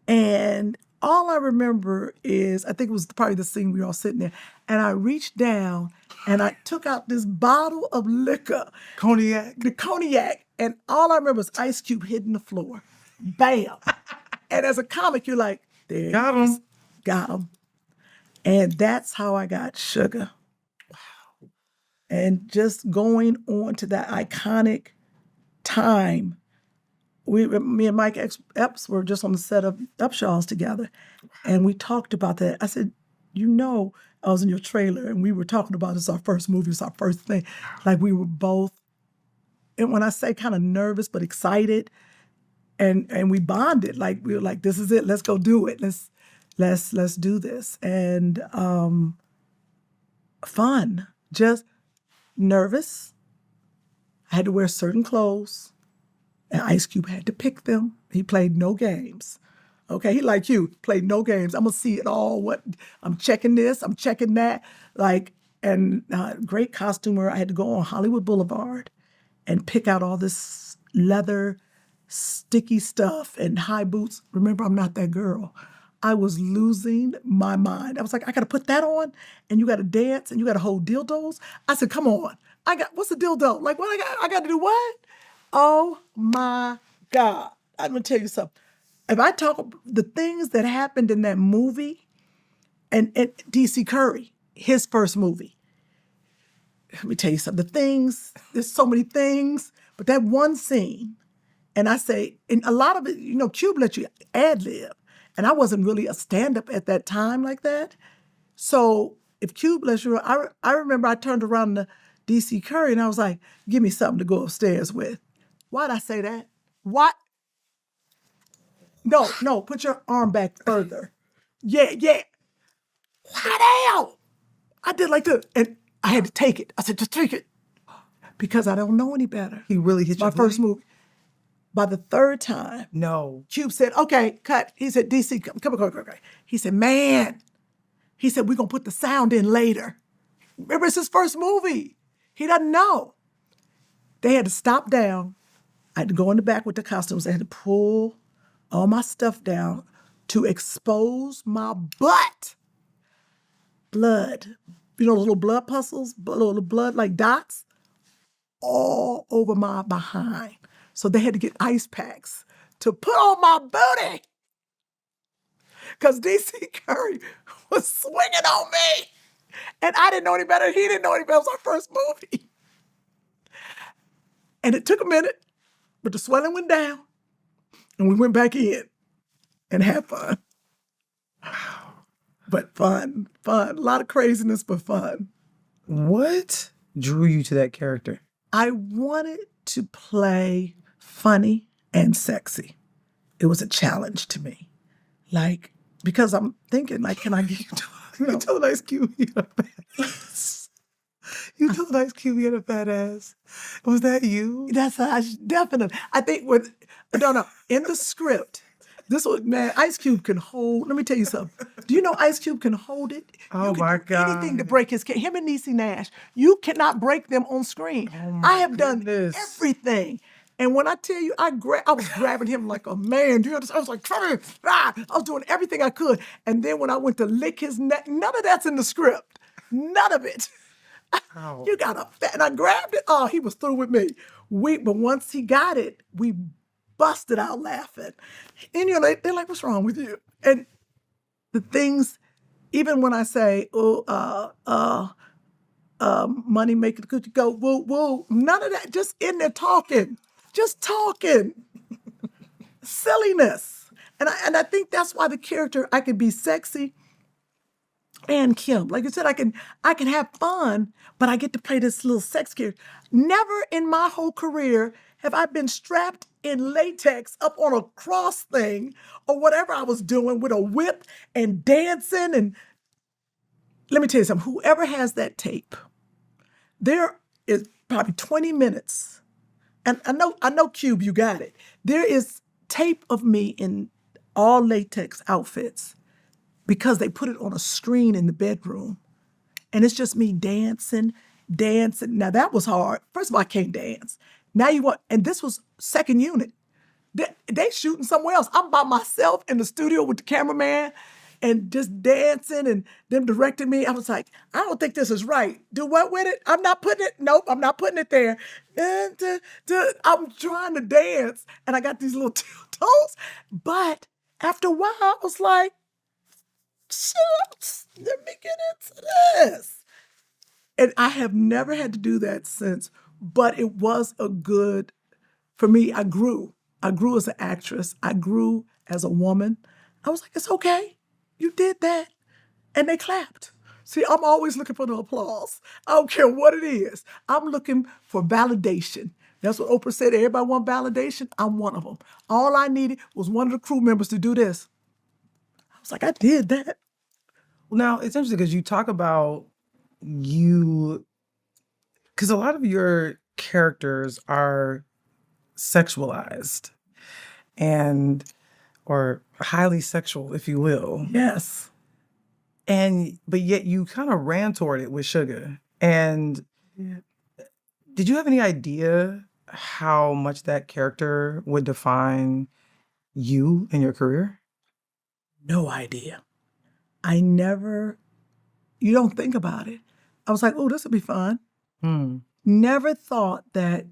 Speaker 1: and all I remember is, I think it was probably the scene we were all sitting there, and I reached down and I took out this bottle of liquor.
Speaker 2: Cognac.
Speaker 1: The cognac. And all I remember was Ice Cube hitting the floor. Bam. And as a comic, you're like, there.
Speaker 2: Got him.
Speaker 1: Got him. And that's how I got Sugar. Wow. And just going on to that iconic time. Me and Mike Epps were just on the set of Upshaws together. And we talked about that. I said, I was in your trailer and we were talking about it's our first movie, it's our first thing. Like we were both, and when I say kind of nervous but excited, and we bonded. Like we were like, this is it, let's go do it. Let's do this. And fun, just nervous. I had to wear certain clothes. And Ice Cube had to pick them. He played no games. Okay, he like you, played no games. I'm gonna see it all. What I'm checking this, I'm checking that. And great costumer. I had to go on Hollywood Boulevard and pick out all this leather, sticky stuff and high boots. Remember, I'm not that girl. I was losing my mind. I was like, I gotta put that on, and you gotta dance, and you gotta hold dildos. I said, come on. What's a dildo? Like, what I got to do what? Oh my God. I'm going to tell you something. If I talk the things that happened in that movie and D.C. Curry, his first movie, let me tell you something. There's so many things, but that one scene, and I say, and a lot of it, Cube let you ad-lib, and I wasn't really a stand-up at that time like that. So if Cube lets you, I remember I turned around to D.C. Curry and I was like, give me something to go upstairs with. Why'd I say that? What? No, put your arm back further. Yeah. What? I did like this. And I had to take it. I said, just take it. Because I don't know any better.
Speaker 2: He really hit you.
Speaker 1: My first movie. By the third time,
Speaker 2: no.
Speaker 1: Cube said, okay, cut. He said, DC, come on. He said, man. He said, we're going to put the sound in later. Remember, it's his first movie. He doesn't know. They had to stop down. I had to go in the back with the costumes. They had to pull all my stuff down to expose my butt. Blood. Little blood puzzles, little blood like dots, all over my behind. So they had to get ice packs to put on my booty. Because D.C. Curry was swinging on me. And I didn't know any better. He didn't know any better. It was our first movie. And it took a minute. But the swelling went down, and we went back in and had fun. But fun. A lot of craziness, but fun.
Speaker 2: What drew you to that character?
Speaker 1: I wanted to play funny and sexy. It was a challenge to me. Because I'm thinking, can I get you to...
Speaker 2: You told Ice Cube you had a fat ass. You told Ice Cube you had a fat ass. Was that you?
Speaker 1: That's definitely. I think in the script, this was, man, Ice Cube can hold, let me tell you something. Do you know Ice Cube can hold it?
Speaker 2: Oh my God.
Speaker 1: Anything to break his, him and Niecy Nash, you cannot break them on screen. I have done everything. And when I tell you, I was grabbing him like a man. Do you understand? I was like, I was doing everything I could. And then when I went to lick his neck, none of that's in the script. None of it.
Speaker 2: Ow.
Speaker 1: You got a fat, and I grabbed it. Oh, he was through with me. But once he got it, we busted out laughing. And they're like, what's wrong with you? And the things, even when I say, money make it good to go, woo, none of that, just in there talking. Just talking. Silliness. And I think that's why the character, I can be sexy and Kym. Like you said, I can have fun, but I get to play this little sex character. Never in my whole career have I been strapped in latex up on a cross thing or whatever I was doing with a whip and dancing. And let me tell you something, whoever has that tape, there is probably 20 minutes. And I know Cube, you got it. There is tape of me in all latex outfits because they put it on a screen in the bedroom. and it's just me dancing. Now that was hard. First of all, I can't dance. Now you want, and this was second unit. They shooting somewhere else. I'm by myself in the studio with the cameraman and just dancing and them directing me. I was like, I don't think this is right. Do what with it? I'm not putting it. Nope, I'm not putting it there. I'm trying to dance and I got these little toes. But after a while, I was like, shucks, let me get into this. And I have never had to do that since, but it was a good, for me, I grew. I grew as an actress. I grew as a woman. I was like, it's okay. You did that. And they clapped. See, I'm always looking for the applause. I don't care what it is. I'm looking for validation. That's what Oprah said. Everybody want validation. I'm one of them. All I needed was one of the crew members to do this. I was like, I did that.
Speaker 2: Well, now it's interesting because you talk about because a lot of your characters are sexualized or highly sexual, if you will.
Speaker 1: Yes.
Speaker 2: But yet you kind of ran toward it with Sugar. And did you have any idea how much that character would define you and your career?
Speaker 1: No idea. You don't think about it. I was like, oh, this will be fun. Never thought that,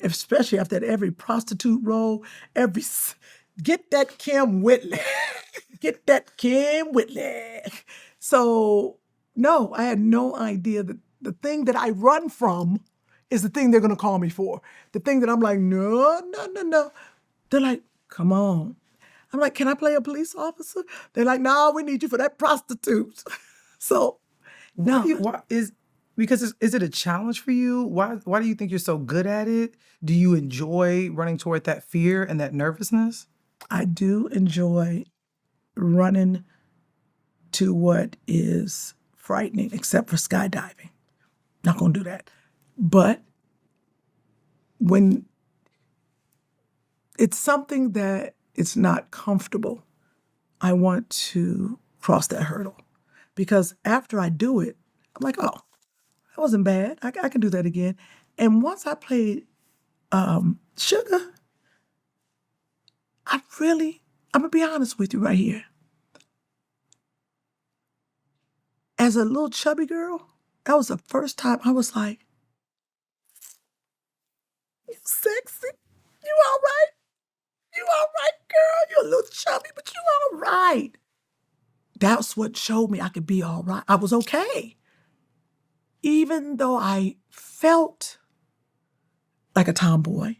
Speaker 1: especially after every prostitute role, get that Kym Whitley. Get that Kym Whitley. So, no, I had no idea that the thing that I run from is the thing they're going to call me for. The thing that I'm like, no. They're like, come on. I'm like, can I play a police officer? They're like, no, we need you for that prostitute. So, no.
Speaker 2: Is it a challenge for you? Why do you think you're so good at it? Do you enjoy running toward that fear and that nervousness?
Speaker 1: I do enjoy running to what is frightening, except for skydiving. Not going to do that. But when it's something that it's not comfortable, I want to cross that hurdle. Because after I do it, I'm like, oh, that wasn't bad. I can do that again. And once I played Sugar, I'm going to be honest with you right here. As a little chubby girl, that was the first time I was like, you sexy. You all right? You all right, girl? You're a little chubby, but you all right. That's what showed me I could be all right. I was okay. Even though I felt like a tomboy,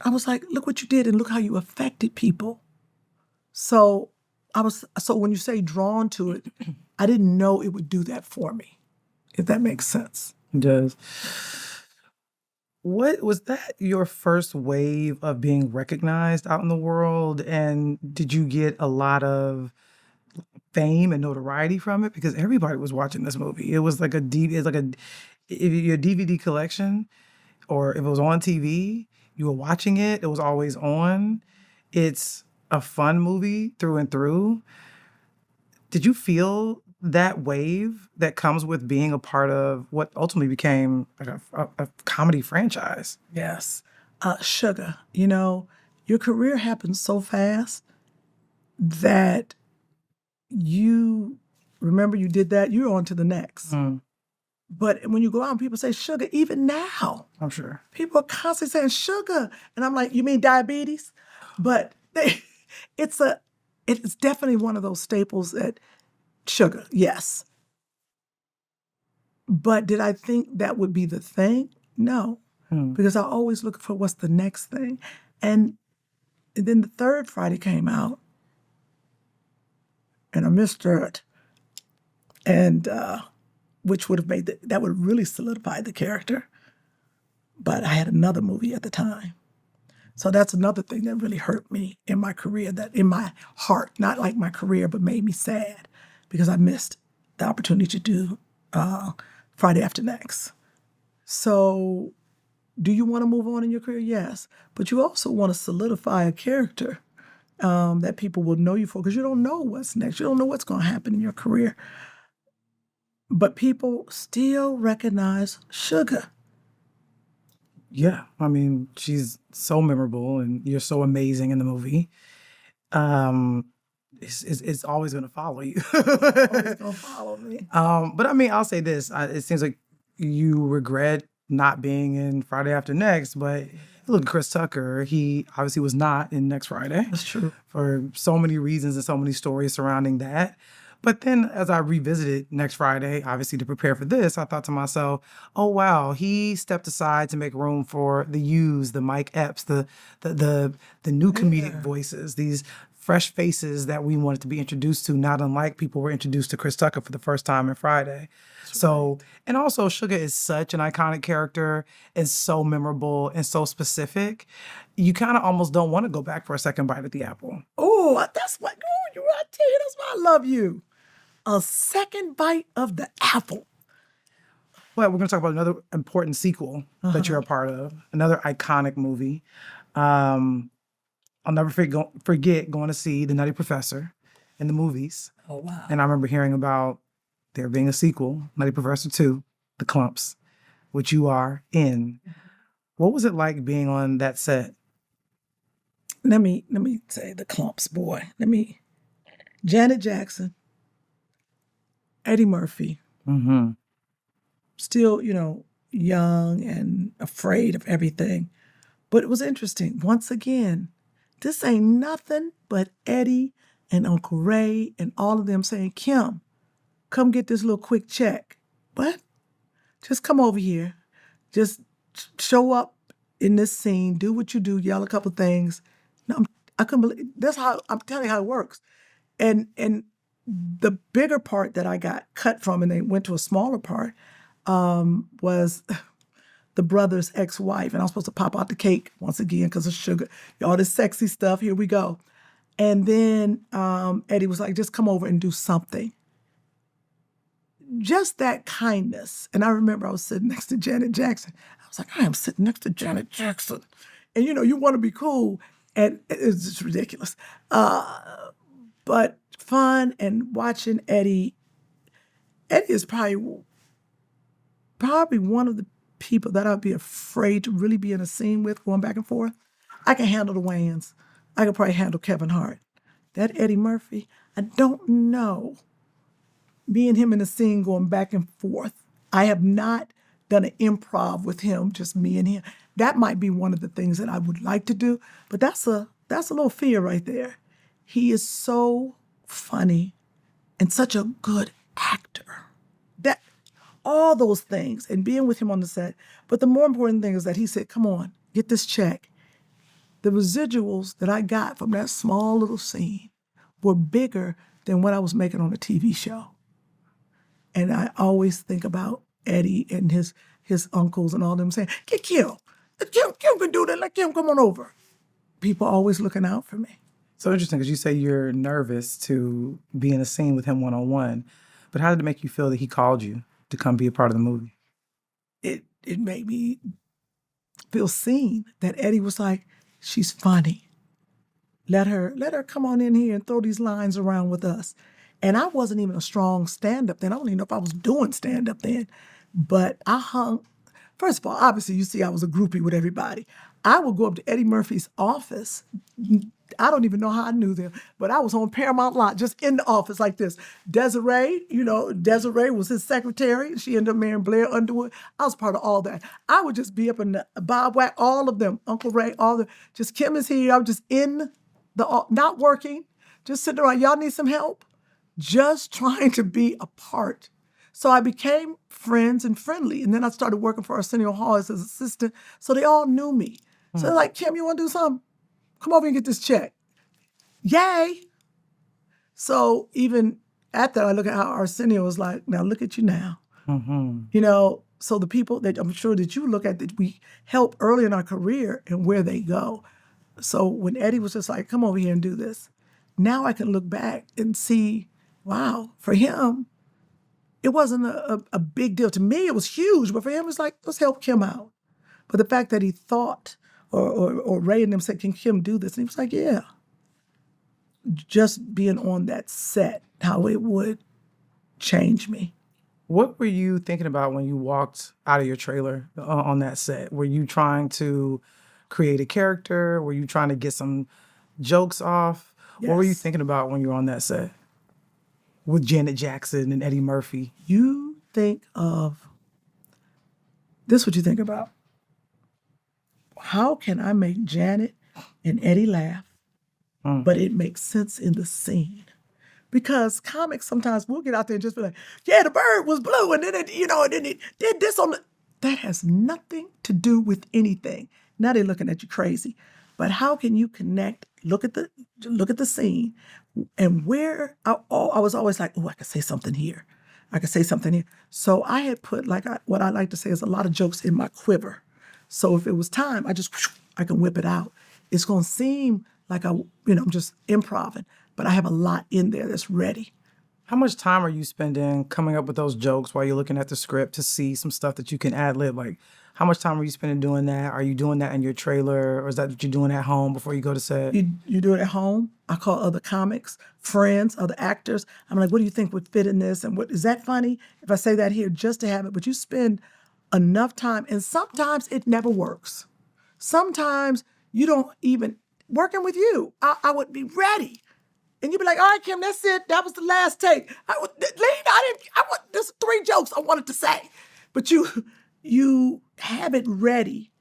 Speaker 1: I was like, look what you did and look how you affected people. So when you say drawn to it, I didn't know it would do that for me, if that makes sense.
Speaker 2: It does. What was that your first wave of being recognized out in the world? And did you get a lot of fame and notoriety from it? Because everybody was watching this movie. It was like if your DVD collection, or if it was on TV, you were watching it. It was always on. It's a fun movie through and through. Did you feel that wave that comes with being a part of what ultimately became like a comedy franchise?
Speaker 1: Yes. Sugar, your career happens so fast that you remember you did that, you're on to the next. But when you go out and people say Sugar, even now,
Speaker 2: I'm sure
Speaker 1: people are constantly saying Sugar. And I'm like, you mean diabetes? But it's definitely one of those staples that Sugar, yes. But did I think that would be the thing? No, because I always look for what's the next thing. And then the third Friday came out, and I missed it. And which would have that would really solidify the character. But I had another movie at the time. So that's another thing that really hurt me in my career, that in my heart, not like my career, but made me sad because I missed the opportunity to do Friday After Next. So do you want to move on in your career? Yes. But you also want to solidify a character that people will know you for, because you don't know what's next. You don't know what's going to happen in your career. but people still recognize Sugar.
Speaker 2: Yeah, I mean, she's so memorable, and you're so amazing in the movie. It's always going to follow you.
Speaker 1: Always gonna follow me.
Speaker 2: But I mean, I'll say this: it seems like you regret not being in Friday After Next. But look at Chris Tucker; he obviously was not in Next Friday.
Speaker 1: That's true.
Speaker 2: For so many reasons and so many stories surrounding that. But then as I revisited Next Friday, obviously to prepare for this, I thought to myself, oh wow, he stepped aside to make room for the U's, the Mike Epps, the new comedic voices, these fresh faces that we wanted to be introduced to, not unlike people were introduced to Chris Tucker for the first time on Friday. So, and also Sugar is such an iconic character and so memorable and so specific. You kind of almost don't want to go back for a second bite at the apple.
Speaker 1: Oh, that's what. Oh, you right there. That's why I love you. A second bite of the apple.
Speaker 2: Well, we're going to talk about another important sequel that you're a part of, another iconic movie. I'll never forget going to see The Nutty Professor in the movies.
Speaker 1: Oh wow.
Speaker 2: And I remember hearing about there being a sequel, Nutty Professor 2, The Klumps, which you are in. What was it like being on that set?
Speaker 1: Let me say the Klumps, boy. Janet Jackson, Eddie Murphy, still, young and afraid of everything. But it was interesting. Once again, this ain't nothing but Eddie and Uncle Ray and all of them saying, Kym, come get this little quick check. What? Just come over here. Just show up in this scene, do what you do, yell a couple things. No, I couldn't believe that's how I'm telling you how it works. And the bigger part that I got cut from, and they went to a smaller part, was the brother's ex-wife. And I was supposed to pop out the cake once again because of Sugar. All this sexy stuff, here we go. And then Eddie was like, just come over and do something. Just that kindness. And I remember I was sitting next to Janet Jackson. I was like, I am sitting next to Janet Jackson. And you want to be cool. And it's just ridiculous. But fun, and watching Eddie. Eddie is probably one of the people that I'd be afraid to really be in a scene with, going back and forth. I can handle the Wayans. I could probably handle Kevin Hart. That Eddie Murphy, I don't know. Me and him in a scene going back and forth. I have not done an improv with him, just me and him. That might be one of the things that I would like to do, but that's a little fear right there. He is so funny and such a good actor. That all those things, and being with him on the set. But the more important thing is that he said, come on, get this check. The residuals that I got from that small little scene were bigger than what I was making on a TV show. And I always think about Eddie and his uncles and all them saying, get Kym. Kym can do that. Let Kym come on over. People always looking out for me.
Speaker 2: So interesting, because you say you're nervous to be in a scene with him one-on-one. But how did it make you feel that he called you to come be a part of the movie?
Speaker 1: It made me feel seen, that Eddie was like, she's funny. Let her come on in here and throw these lines around with us. And I wasn't even a strong stand-up then. I don't even know if I was doing stand-up then. But I hung, first of all, obviously you see I was a groupie with everybody. I would go up to Eddie Murphy's office. I don't even know how I knew them, but I was on Paramount Lot, just in the office like this. Desiree was his secretary. She ended up marrying Blair Underwood. I was part of all that. I would just be up in the Bob Wack, all of them, Uncle Ray, all the, just Kym is here. I was just in the, not working, just sitting around. Y'all need some help? Just trying to be a part. So I became friends and friendly. And then I started working for Arsenio Hall as his assistant. So they all knew me. So they're like, Kym, you want to do something? Come over and get this check. Yay. So even at that, I look at how Arsenio was like, now look at you now. So the people that I'm sure that you look at that we help early in our career and where they go. So when Eddie was just like, come over here and do this, now I can look back and see, wow, for him, it wasn't a big deal. To me, it was huge, but for him, it's like, let's help Kym out. But the fact that he thought, or Ray and them said, can Kym do this? And he was like, yeah. Just being on that set, how it would change me.
Speaker 2: What were you thinking about when you walked out of your trailer on that set? Were you trying to create a character? Were you trying to get some jokes off? What were you
Speaker 1: Yes.
Speaker 2: thinking about when you were on that set with Janet Jackson and Eddie Murphy?
Speaker 1: You think of this, what you think about. How can I make Janet and Eddie laugh, but it makes sense in the scene? Because comics sometimes we'll get out there and just be like, yeah, the bird was blue, and then and then it did this on the. That has nothing to do with anything. Now they're looking at you crazy. But how can you connect? Look at the scene, and where I was always like, oh, I could say something here. I could say something here. So I had put what I like to say is a lot of jokes in my quiver. So if it was time, I can whip it out. It's gonna seem like I'm just improvising, but I have a lot in there that's ready.
Speaker 2: How much time are you spending coming up with those jokes while you're looking at the script to see some stuff that you can ad lib? Like, how much time are you spending doing that? Are you doing that in your trailer, or is that what you're doing at home before you go to set?
Speaker 1: You do it at home. I call other comics, friends, other actors. I'm like, what do you think would fit in this? And what is that funny? If I say that here just to have it, but you spend enough time, and sometimes it never works. Sometimes you don't even working with you. I would be ready. And you'd be like, all right, Kym, that's it. That was the last take. There's 3 jokes I wanted to say. But you have it ready.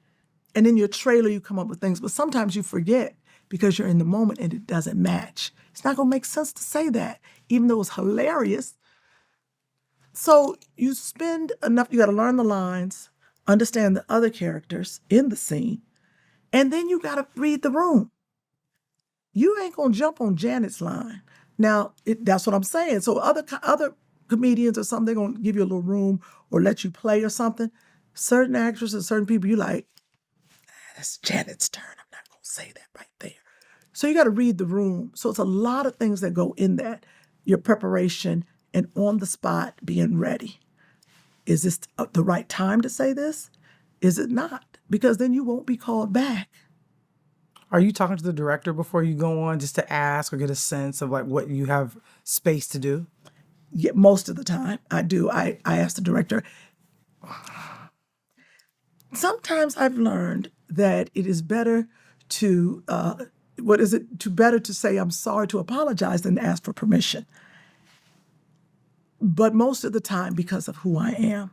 Speaker 1: And in your trailer, you come up with things. But sometimes you forget because you're in the moment and it doesn't match. It's not going to make sense to say that, even though it's hilarious. So you spend enough, you got to learn the lines, understand the other characters in the scene, and then you got to read the room. You ain't gonna jump on Janet's line. Now, that's what I'm saying. So other comedians or something, they're gonna give you a little room or let you play or something. Certain actors and certain people, you like, that's Janet's turn. I'm not gonna say that right there. So you got to read the room. So it's a lot of things that go in that. Your preparation and on the spot being ready. Is this the right time to say this? Is it not? Because then you won't be called back.
Speaker 2: Are you talking to the director before you go on just to ask or get a sense of like what you have space to do?
Speaker 1: Yeah, most of the time I do. I ask the director. Sometimes I've learned that it is better to, better to say I'm sorry, to apologize than to ask for permission. But most of the time, because of who I am,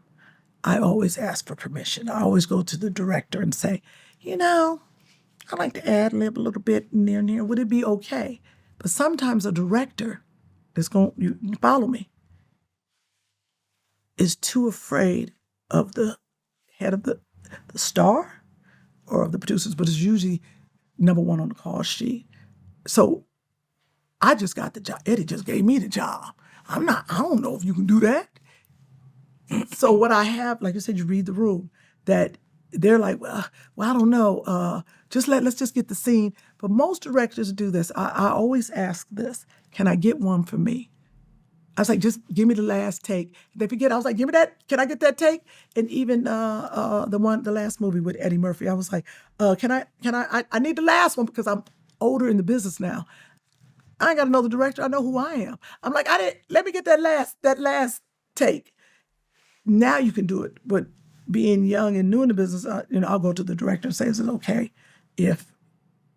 Speaker 1: I always ask for permission. I always go to the director and say, I like to ad lib a little bit near and here. Would it be okay? But sometimes a director that's you follow me, is too afraid of the head of the star or of the producers, but it's usually number one on the call sheet. So I just got the job. Eddie just gave me the job. I don't know if you can do that. So what I have, like I said, you read the room, that they're like, well, I don't know. Let's just get the scene. But most directors do this. I always ask this, can I get one for me? I was like, just give me the last take. They forget, I was like, give me that, can I get that take? And even the last movie with Eddie Murphy, I was like, I need the last one because I'm older in the business now. I ain't got to know the director, I know who I am. I'm like, let me get that last take. Now you can do it, but being young and new in the business, I'll go to the director and say, is it okay if,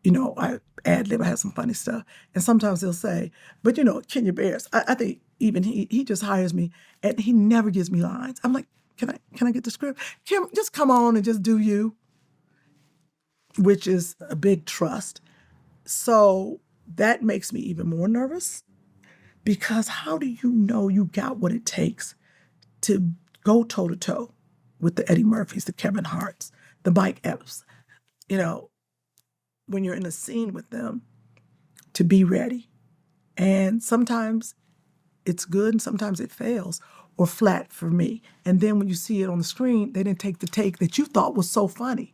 Speaker 1: I ad lib, I have some funny stuff. And sometimes they'll say, but Kenya Bears, I think even he just hires me and he never gives me lines. I'm like, can I get the script? Kym, just come on and just do you, which is a big trust. So that makes me even more nervous because how do you know you got what it takes to go toe-to-toe with the Eddie Murphys, the Kevin Harts, the Mike Epps, when you're in a scene with them, to be ready. And sometimes it's good and sometimes it fails or flat for me. And then when you see it on the screen, they didn't take the take that you thought was so funny.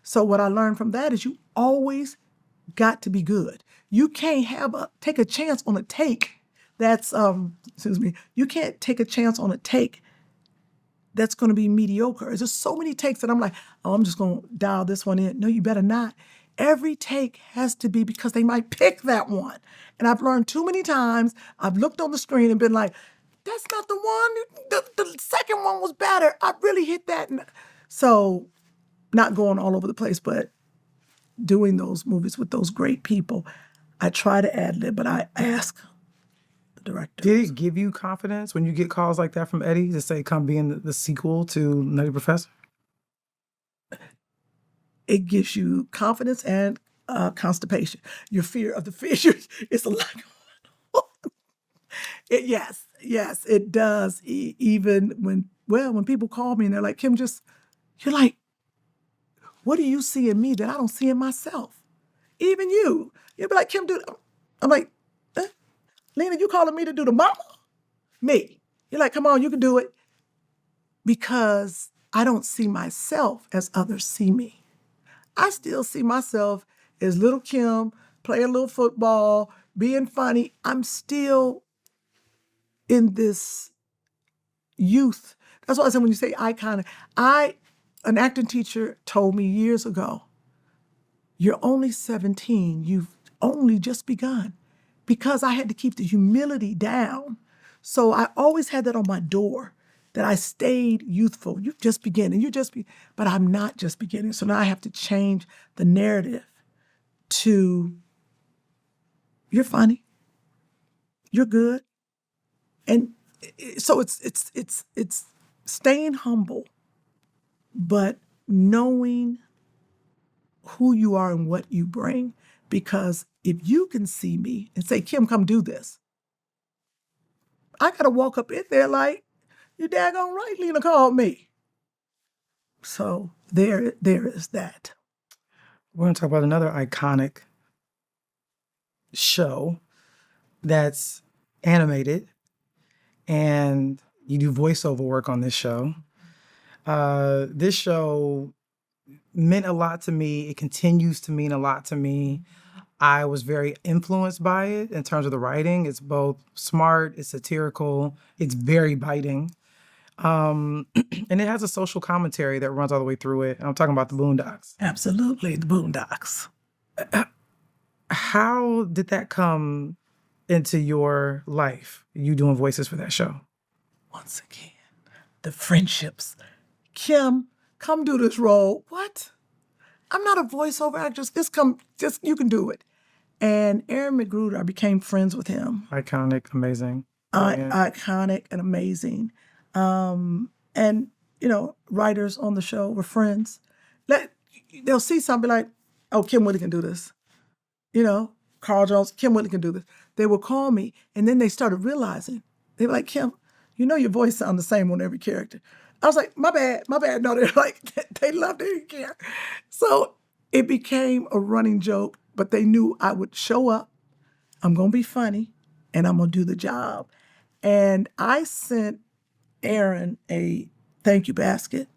Speaker 1: So what I learned from that is you always got to be good. You can't take a chance on a take that's, you can't take a chance on a take that's going to be mediocre. There's just so many takes that I'm like, I'm just going to dial this one in. No, you better not. Every take has to be because they might pick that one. And I've learned too many times, I've looked on the screen and been like, that's not the one. The second one was better. I really hit that. So not going all over the place, but doing those movies with those great people. I try to ad-lib, but I ask the director.
Speaker 2: Did it give you confidence when you get calls like that from Eddie to say, come be in the sequel to Nutty Professor?
Speaker 1: It gives you confidence and constipation. Your fear of the fish. It's a lot going on. Yes, it does. Even when people call me and they're like, Kym, you're like, what do you see in me that I don't see in myself? Even you'll be like, Kym, dude. I'm like, Lena, you calling me to do the mama? Me. You're like, come on, you can do it. Because I don't see myself as others see me. I still see myself as little Kym, playing a little football, being funny. I'm still in this youth. That's why I said when you say iconic, an acting teacher told me years ago, you're only 17, you've only just begun. Because I had to keep the humility down. So I always had that on my door, that I stayed youthful. You're just beginning, but I'm not just beginning. So now I have to change the narrative to, you're funny, you're good. And so it's staying humble, but knowing who you are and what you bring. Because if you can see me and say, Kym, come do this, I got to walk up in there like, you daggone right, Lena called me. So there is that.
Speaker 2: We're going to talk about another iconic show that's animated, and you do voiceover work on this show. This show meant a lot to me. It continues to mean a lot to me. I was very influenced by it in terms of the writing. It's both smart, it's satirical, it's very biting. And it has a social commentary that runs all the way through it. And I'm talking about the Boondocks.
Speaker 1: Absolutely, the Boondocks.
Speaker 2: How did that come into your life, you doing voices for that show?
Speaker 1: Once again, the friendships. Kym, come do this role. What? I'm not a voiceover actress. You can do it. And Aaron McGruder, I became friends with him.
Speaker 2: Iconic, amazing.
Speaker 1: Iconic and amazing. And, writers on the show were friends. They'll see something like, oh, Kym Whitley can do this. Carl Jones, Kym Whitley can do this. They would call me, and then they started realizing, they were like, Kym, your voice sounds the same on every character. I was like, my bad. No, they're like, they love, they didn't care. So it became a running joke, but they knew I would show up, I'm going to be funny, and I'm going to do the job. And I sent Aaron a thank you basket.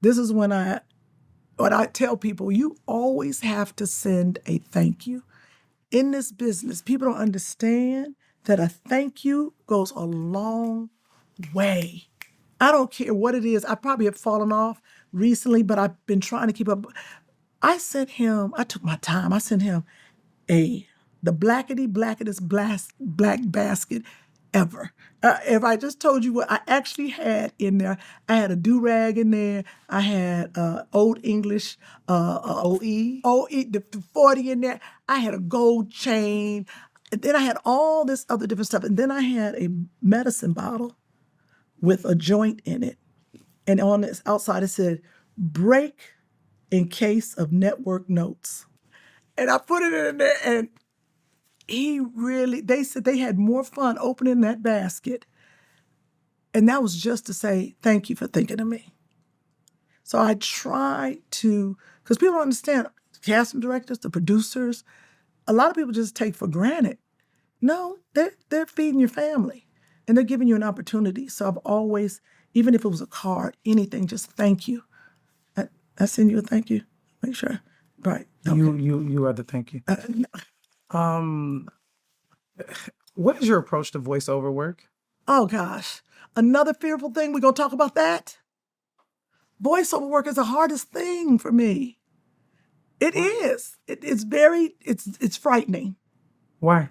Speaker 1: This is when I tell people, you always have to send a thank you. In this business, people don't understand that a thank you goes a long way. I don't care what it is. I probably have fallen off recently, but I've been trying to keep up. I took my time. I sent him the blackest black basket ever. If I just told you what I actually had in there, I had a do-rag in there. I had Old English, OE, the 40 in there. I had a gold chain. And then I had all this other different stuff. And then I had a medicine bottle with a joint in it. And on this outside it said, break in case of network notes. And I put it in there, and they said they had more fun opening that basket. And that was just to say, thank you for thinking of me. So I try to, because people don't understand, casting directors, the producers, a lot of people just take for granted. No, they're feeding your family, and they're giving you an opportunity. So I've always, even if it was a card, anything, just thank you. I send you a thank you. Make sure. Right. Okay.
Speaker 2: You are the thank you. What is your approach to voiceover work?
Speaker 1: Oh, gosh. Another fearful thing. We're going to talk about that. Voiceover work is the hardest thing for me. It is. It's frightening.
Speaker 2: Why?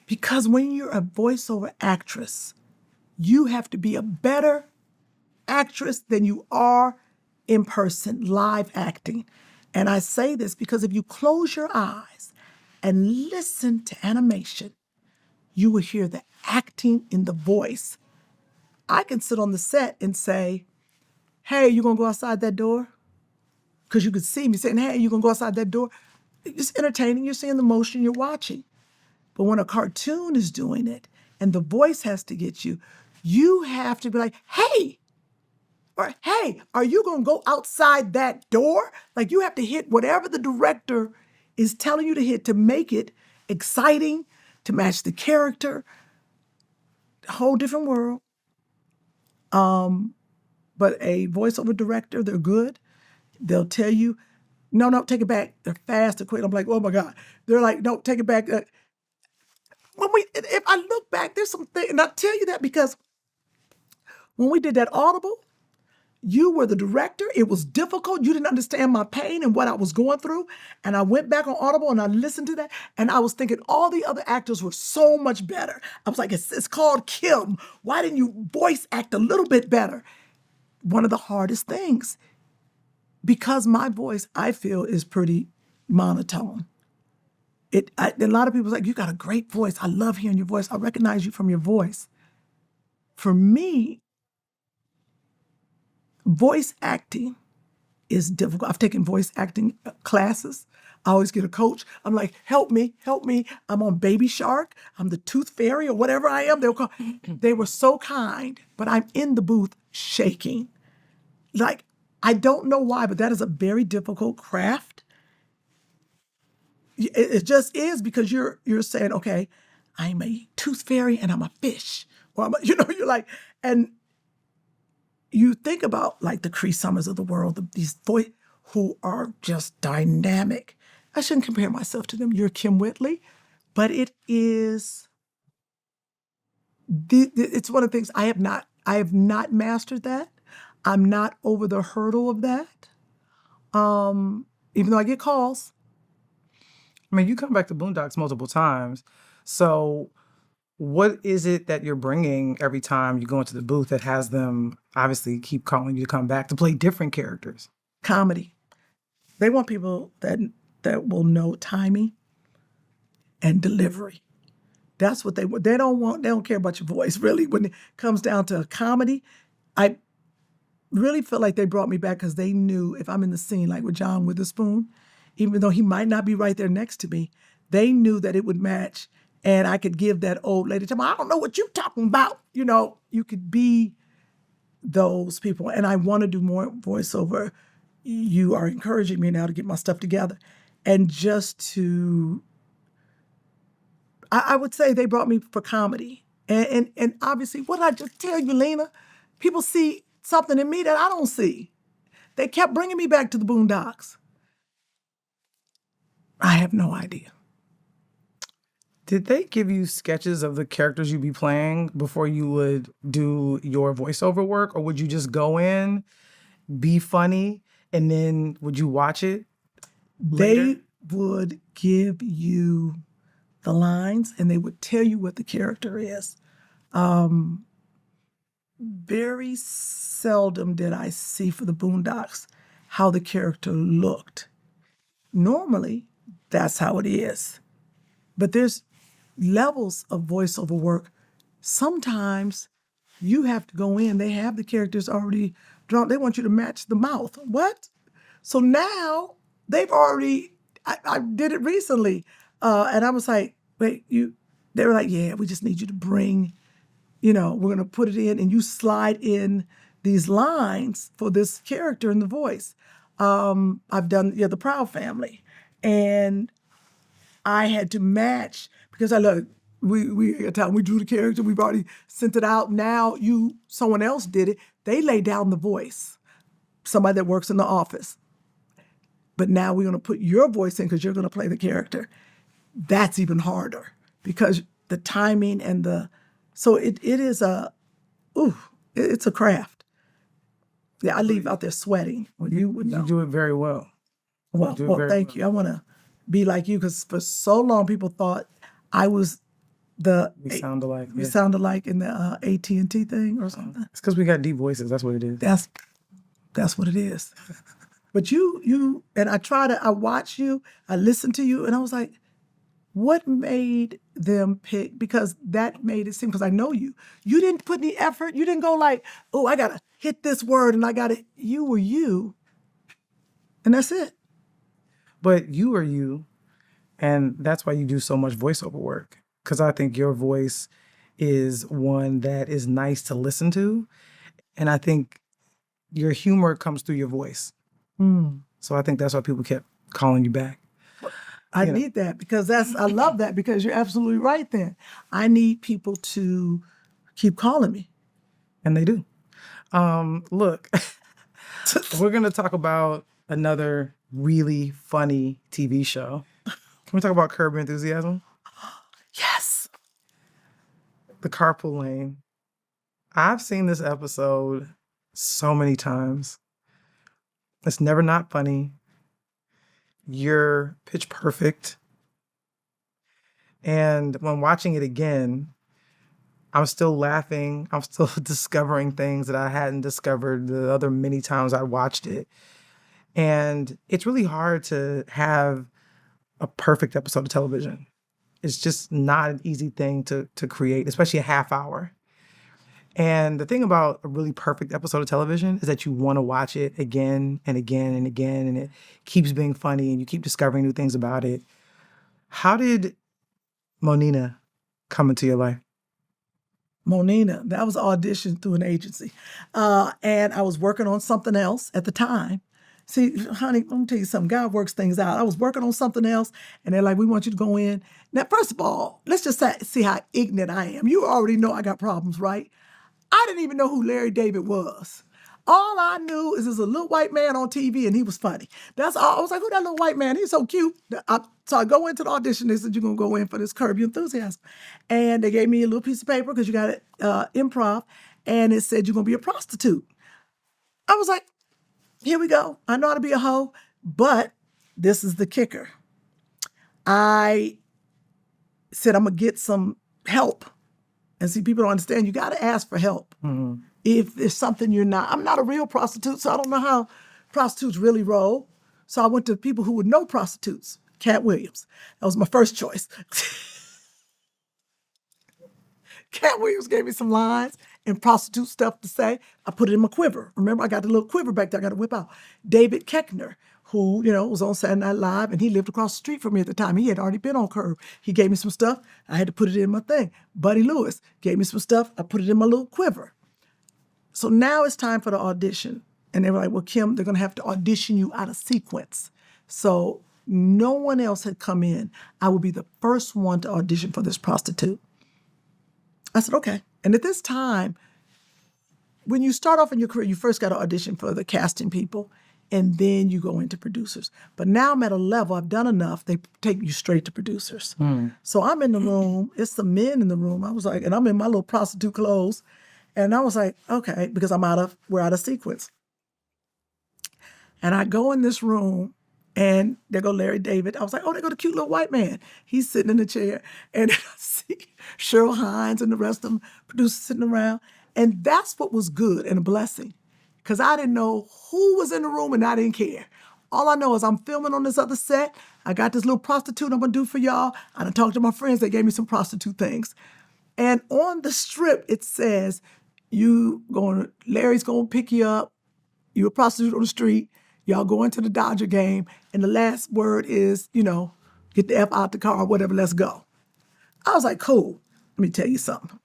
Speaker 1: Because when you're a voiceover actress, you have to be a better actress than you are in person, live acting. And I say this because if you close your eyes and listen to animation, you will hear the acting in the voice. I can sit on the set and say, hey, you gonna go outside that door? Because you could see me saying, hey, you gonna go outside that door? It's entertaining, you're seeing the motion, you're watching. But when a cartoon is doing it and the voice has to get you, you have to be like, hey, or hey, are you gonna go outside that door? Like you have to hit whatever the director is telling you to hit to make it exciting, to match the character. A whole different world. But a voiceover director, they're good. They'll tell you, no, take it back. They're fast, they're quick. I'm like, oh my God. They're like, no, take it back. If I look back, there's some things, and I tell you that because when we did that Audible, you were the director. It was difficult. You didn't understand my pain and what I was going through. And I went back on Audible and I listened to that. And I was thinking all the other actors were so much better. I was like, it's called Kym. Why didn't you voice act a little bit better? One of the hardest things, because my voice, I feel, is pretty monotone. A lot of people are like, you got a great voice. I love hearing your voice. I recognize you from your voice. For me, voice acting is difficult. I've taken voice acting classes. I always get a coach. I'm like, help me. I'm on Baby Shark. I'm the tooth fairy or whatever I am. They were so kind, but I'm in the booth shaking. Like, I don't know why, but that is a very difficult craft. It just is because you're saying, okay, I'm a tooth fairy and I'm a fish. Or you're like, and you think about like the Cree Summers of the world, these voice who are just dynamic. I shouldn't compare myself to them. You're Kym Whitley, but it is, it's one of the things I have not mastered that. I'm not over the hurdle of that. Even though I get calls.
Speaker 2: I mean, you come back to Boondocks multiple times. So what is it that you're bringing every time you go into the booth that has them obviously keep calling you to come back to play different characters?
Speaker 1: Comedy. They want people that will know timing and delivery. That's what they want. They don't care about your voice, really. When it comes down to comedy, I really feel like they brought me back because they knew if I'm in the scene, like with John Witherspoon, even though he might not be right there next to me, they knew that it would match and I could give that old lady time. I don't know what you're talking about. You could be those people. And I want to do more voiceover. You are encouraging me now to get my stuff together. And just to, I would say they brought me for comedy. And obviously, what did I just tell you, Lena? People see something in me that I don't see. They kept bringing me back to the Boondocks. I have no idea.
Speaker 2: Did they give you sketches of the characters you'd be playing before you would do your voiceover work? Or would you just go in, be funny, and then would you watch it later?
Speaker 1: They would give you the lines and they would tell you what the character is. Very seldom did I see for the Boondocks how the character looked. Normally, that's how it is. But there's levels of voiceover work. Sometimes you have to go in, they have the characters already drawn. They want you to match the mouth. What? So now they've already, I did it recently. And I was like, wait, they were like, yeah, we just need you to bring, we're going to put it in and you slide in these lines for this character in the voice. I've done, the Proud Family. And I had to match because I love we at the time we drew the character, we've already sent it out. Now someone else did it. They lay down the voice, somebody that works in the office. But now we're going to put your voice in because you're going to play the character. That's even harder because the timing and so it is it's a craft. Yeah, I leave out there sweating. Well, you would know.
Speaker 2: You do it very well.
Speaker 1: Well, thank you. I want to be like you because for so long people thought I was
Speaker 2: We sound alike.
Speaker 1: We
Speaker 2: Yeah.
Speaker 1: sound alike in the AT&T thing or something.
Speaker 2: It's because we got deep voices. That's what it is.
Speaker 1: That's what it is. But you and I watch you, I listen to you, and I was like, what made them pick? Because that made it seem, because I know you. You didn't put any effort. You didn't go like, oh, I got to hit this word and I got to, you were you. And that's it.
Speaker 2: But you are you, and that's why you do so much voiceover work. Because I think your voice is one that is nice to listen to. And I think your humor comes through your voice. So I think that's why people kept calling you back.
Speaker 1: I need that because I love that because you're absolutely right then. I need people to keep calling me.
Speaker 2: And they do. Look, we're going to talk about another really funny TV show. Can we talk about Curb Your Enthusiasm?
Speaker 1: Yes.
Speaker 2: The Carpool Lane. I've seen this episode so many times. It's never not funny. You're pitch perfect. And when watching it again, I'm still laughing. I'm still discovering things that I hadn't discovered the other many times I watched it. And it's really hard to have a perfect episode of television. It's just not an easy thing to create, especially a half hour. And the thing about a really perfect episode of television is that you want to watch it again and again and again, and it keeps being funny and you keep discovering new things about it. How did Monina come into your life?
Speaker 1: Monina, that was auditioned through an agency. And I was working on something else at the time. See, honey, let me tell you something. God works things out. I was working on something else, and they're like, we want you to go in. Now, first of all, let's just see how ignorant I am. You already know I got problems, right? I didn't even know who Larry David was. All I knew is there's a little white man on TV and he was funny. That's all. I was like, who that little white man? He's so cute. So I go into the audition. They said, you're going to go in for this Curb Your Enthusiasm. And they gave me a little piece of paper because you got it improv. And it said, you're going to be a prostitute. I was like, here we go. I know how to be a hoe, but this is the kicker. I said, I'm going to get some help. And see, people don't understand. You got to ask for help. Mm-hmm. If there's something you're not. I'm not a real prostitute, so I don't know how prostitutes really roll. So I went to people who would know prostitutes. Cat Williams. That was my first choice. Cat Williams gave me some lines and prostitute stuff to say. I put it in my quiver. Remember, I got the little quiver back there I got to whip out. David Koechner, who, was on Saturday Night Live, and he lived across the street from me at the time. He had already been on Curb. He gave me some stuff. I had to put it in my thing. Buddy Lewis gave me some stuff. I put it in my little quiver. So now it's time for the audition. And they were like, well, Kym, they're going to have to audition you out of sequence. So no one else had come in. I would be the first one to audition for this prostitute. I said, okay. And at this time, when you start off in your career, you first got to audition for the casting people, and then you go into producers. But now I'm at a level, I've done enough, they take you straight to producers. So I'm in the room, it's some men in the room. I was like, and I'm in my little prostitute clothes. And I was like, okay, because we're out of sequence. And I go in this room, and there go Larry David. I was like, oh, there go the cute little white man. He's sitting in the chair. And I see Cheryl Hines and the rest of them, producers sitting around. And that's what was good and a blessing. Because I didn't know who was in the room and I didn't care. All I know is I'm filming on this other set. I got this little prostitute I'm going to do for y'all. I done talked to my friends. They gave me some prostitute things. And on the strip, it says, Larry's going to pick you up. You're a prostitute on the street. Y'all go into the Dodger game. And the last word is, get the F out the car or whatever, let's go. I was like, cool. Let me tell you something.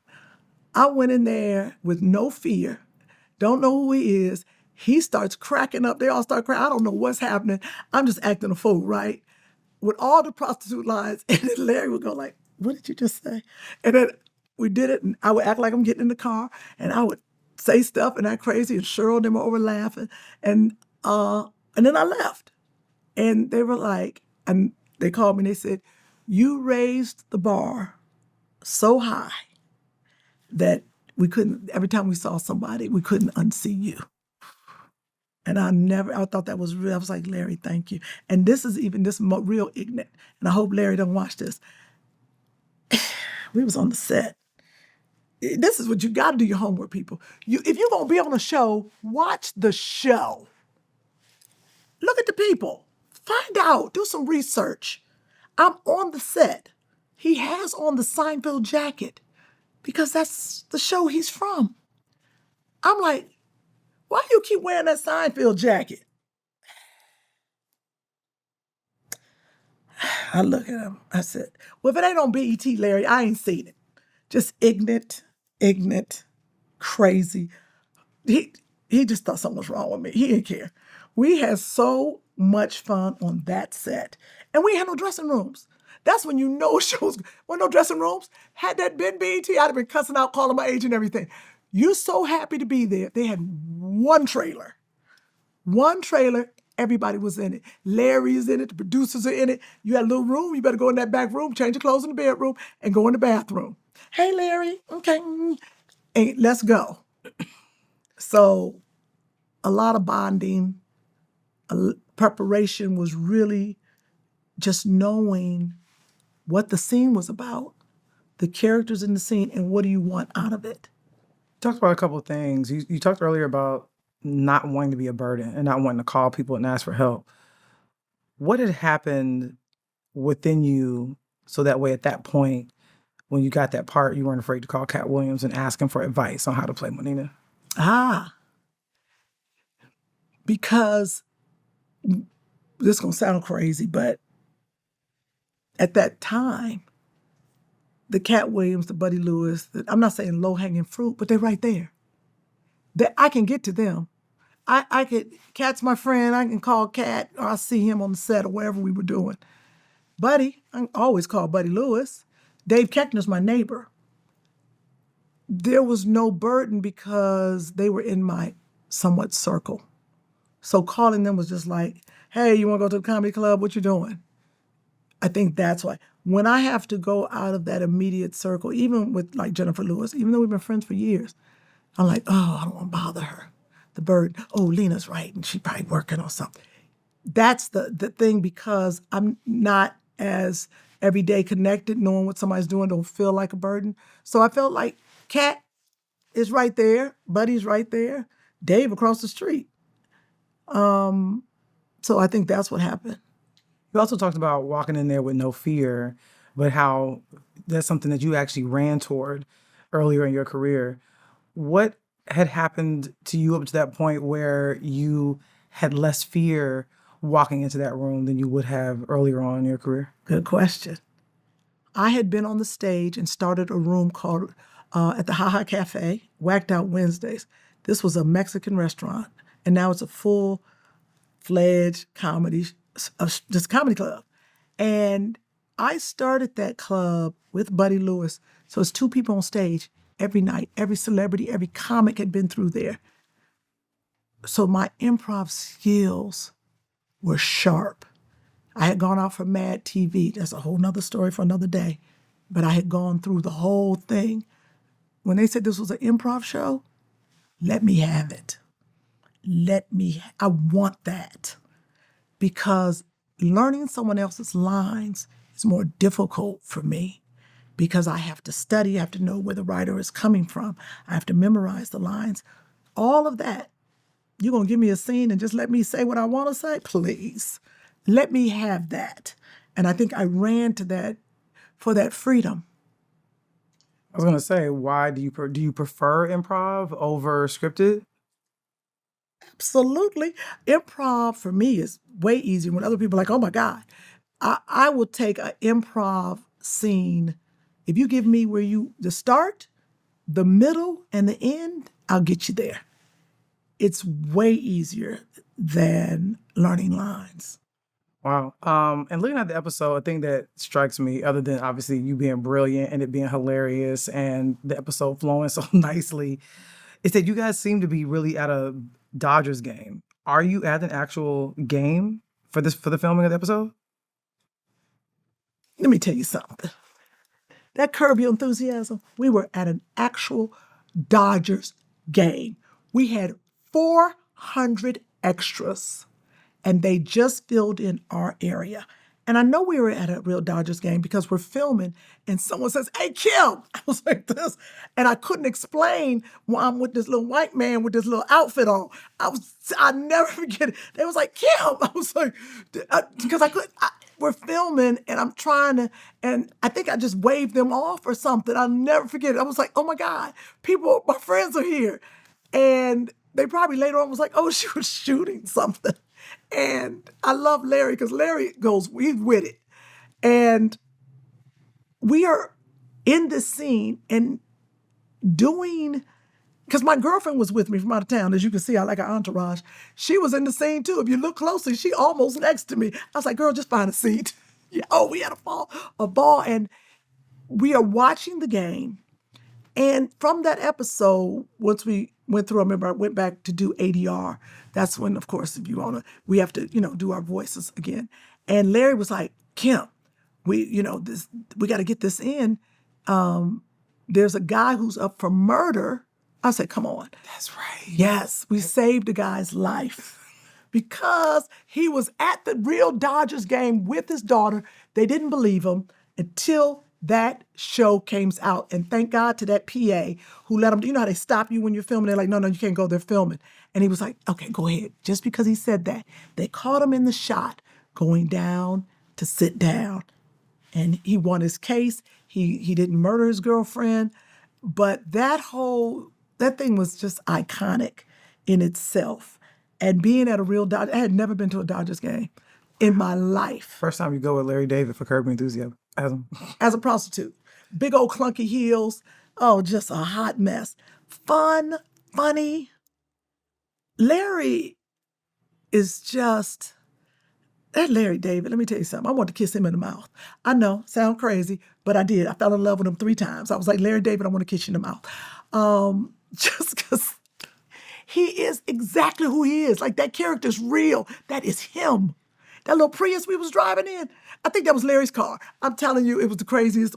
Speaker 1: I went in there with no fear. Don't know who he is. He starts cracking up. They all start cracking. I don't know what's happening. I'm just acting a fool, right? With all the prostitute lines. And then Larry would go like, what did you just say? And then we did it. And I would act like I'm getting in the car. And I would say stuff and act crazy. And Cheryl and them were over laughing. And then I left. And they were like, and they called me and they said, you raised the bar so high that every time we saw somebody, we couldn't unsee you. And I thought that was real. I was like, Larry, thank you. And this is real ignorant. And I hope Larry don't watch this. We was on the set. This is what you got to do your homework, people. If you're going to be on a show, watch the show. Look at the people. Find out. Do some research. I'm on the set. He has on the Seinfeld jacket because that's the show he's from. I'm like, why do you keep wearing that Seinfeld jacket? I look at him. I said, well, if it ain't on BET, Larry, I ain't seen it. Just ignorant, crazy. He just thought something was wrong with me. He didn't care. We had so much fun on that set. And we had no dressing rooms. That's when you know shows, when no dressing rooms. Had that been BET, I'd have been cussing out, calling my agent and everything. You're so happy to be there. They had one trailer. Everybody was in it. Larry's in it. The producers are in it. You had a little room. You better go in that back room, change your clothes in the bedroom, and go in the bathroom. Hey, Larry. Okay. And let's go. So a lot of bonding. Preparation was really just knowing what the scene was about, the characters in the scene, and what do you want out of it.
Speaker 2: Talked about a couple of things. You talked earlier about not wanting to be a burden and not wanting to call people and ask for help. What had happened within you so that way at that point, when you got that part, you weren't afraid to call Cat Williams and ask him for advice on how to play Monina?
Speaker 1: Because this is going to sound crazy, but at that time, the Cat Williams, the Buddy Lewis, I'm not saying low-hanging fruit, but they're right there. I can get to them. Cat's my friend, I can call Cat, or I'll see him on the set or wherever we were doing. Buddy, I always call Buddy Lewis. Dave Keckner's my neighbor. There was no burden because they were in my somewhat circle. So calling them was just like, hey, you want to go to the comedy club? What you doing? I think that's why. When I have to go out of that immediate circle, even with like Jennifer Lewis, even though we've been friends for years, I'm like, oh, I don't want to bother her. The bird, oh, Lena's right, and she's probably working on something. That's the thing, because I'm not as everyday connected, knowing what somebody's doing don't feel like a burden. So I felt like Cat is right there, Buddy's right there, Dave across the street. So I think that's what happened.
Speaker 2: You also talked about walking in there with no fear, but how that's something that you actually ran toward earlier in your career. What had happened to you up to that point where you had less fear walking into that room than you would have earlier on in your career?
Speaker 1: Good question. I had been on the stage and started a room called at the Ha Ha Cafe, Whacked Out Wednesdays. This was a Mexican restaurant, and now it's a full-fledged comedy club. And I started that club with Buddy Lewis. So it's two people on stage every night. Every celebrity, every comic had been through there. So my improv skills were sharp. I had gone out for Mad TV. That's a whole nother story for another day. But I had gone through the whole thing. When they said this was an improv show, let me have it. I want that. Because learning someone else's lines is more difficult for me, because I have to study, I have to know where the writer is coming from. I have to memorize the lines. All of that. You're going to give me a scene and just let me say what I want to say? Please. Let me have that. And I think I ran to that for that freedom.
Speaker 2: I was going to say, why do you prefer improv over scripted?
Speaker 1: Absolutely. Improv for me is way easier. When other people are like, oh my God, I will take an improv scene. If you give me the start, the middle, and the end, I'll get you there. It's way easier than learning lines.
Speaker 2: Wow. And looking at the episode, a thing that strikes me, other than obviously you being brilliant and it being hilarious and the episode flowing so nicely, is that you guys seem to be really at a Dodgers game. Are you at an actual game for the filming of the episode?
Speaker 1: Let me tell you something. That Curb Your Enthusiasm, we were at an actual Dodgers game. We had 400 extras, and they just filled in our area. And And I know we were at a real Dodgers game because we're filming and someone says, "Hey, Kym." I was like this. And I couldn't explain why I'm with this little white man with this little outfit on. I never forget it. They was like, "Kym." I was like, because we're filming and I'm trying to, and I think I just waved them off or something. I'll never forget it. I was like, "Oh my God, my friends are here." And they probably later on was like, "Oh, she was shooting something." And I love Larry because Larry he's with it. And we are in this scene and doing, because my girlfriend was with me from out of town. As you can see, I like an entourage. She was in the scene too. If you look closely, she almost next to me. I was like, "Girl, just find a seat." Yeah. Oh, we had a ball. And we are watching the game. And from that episode, once we went through, I remember I went back to do ADR. That's when, of course, if you want to, we have to, do our voices again. And Larry was like, "Kym, we got to get this in. There's a guy who's up for murder." I said, "Come on."
Speaker 2: That's right.
Speaker 1: Yes, we saved the guy's life because he was at the real Dodgers game with his daughter. They didn't believe him until that show came out. And thank God to that PA who let him, how they stop you when you're filming. They're like, "No, you can't go, they're filming." And he was like, "Okay, go ahead." Just because he said that, they caught him in the shot going down to sit down. And he won his case. He didn't murder his girlfriend. But that thing was just iconic in itself. And being at a real Dodgers, I had never been to a Dodgers game in my life.
Speaker 2: First time you go with Larry David for Curb Your Enthusiasm.
Speaker 1: As a prostitute. Big old clunky heels. Oh, just a hot mess. Fun, funny. Larry is just, that Larry David, let me tell you something. I wanted to kiss him in the mouth. I know, sound crazy, but I did. I fell in love with him 3 times. I was like, "Larry David, I want to kiss you in the mouth." Just because he is exactly who he is. Like, that character's real. That is him. That little Prius we was driving in, I think that was Larry's car. I'm telling you, it was the craziest.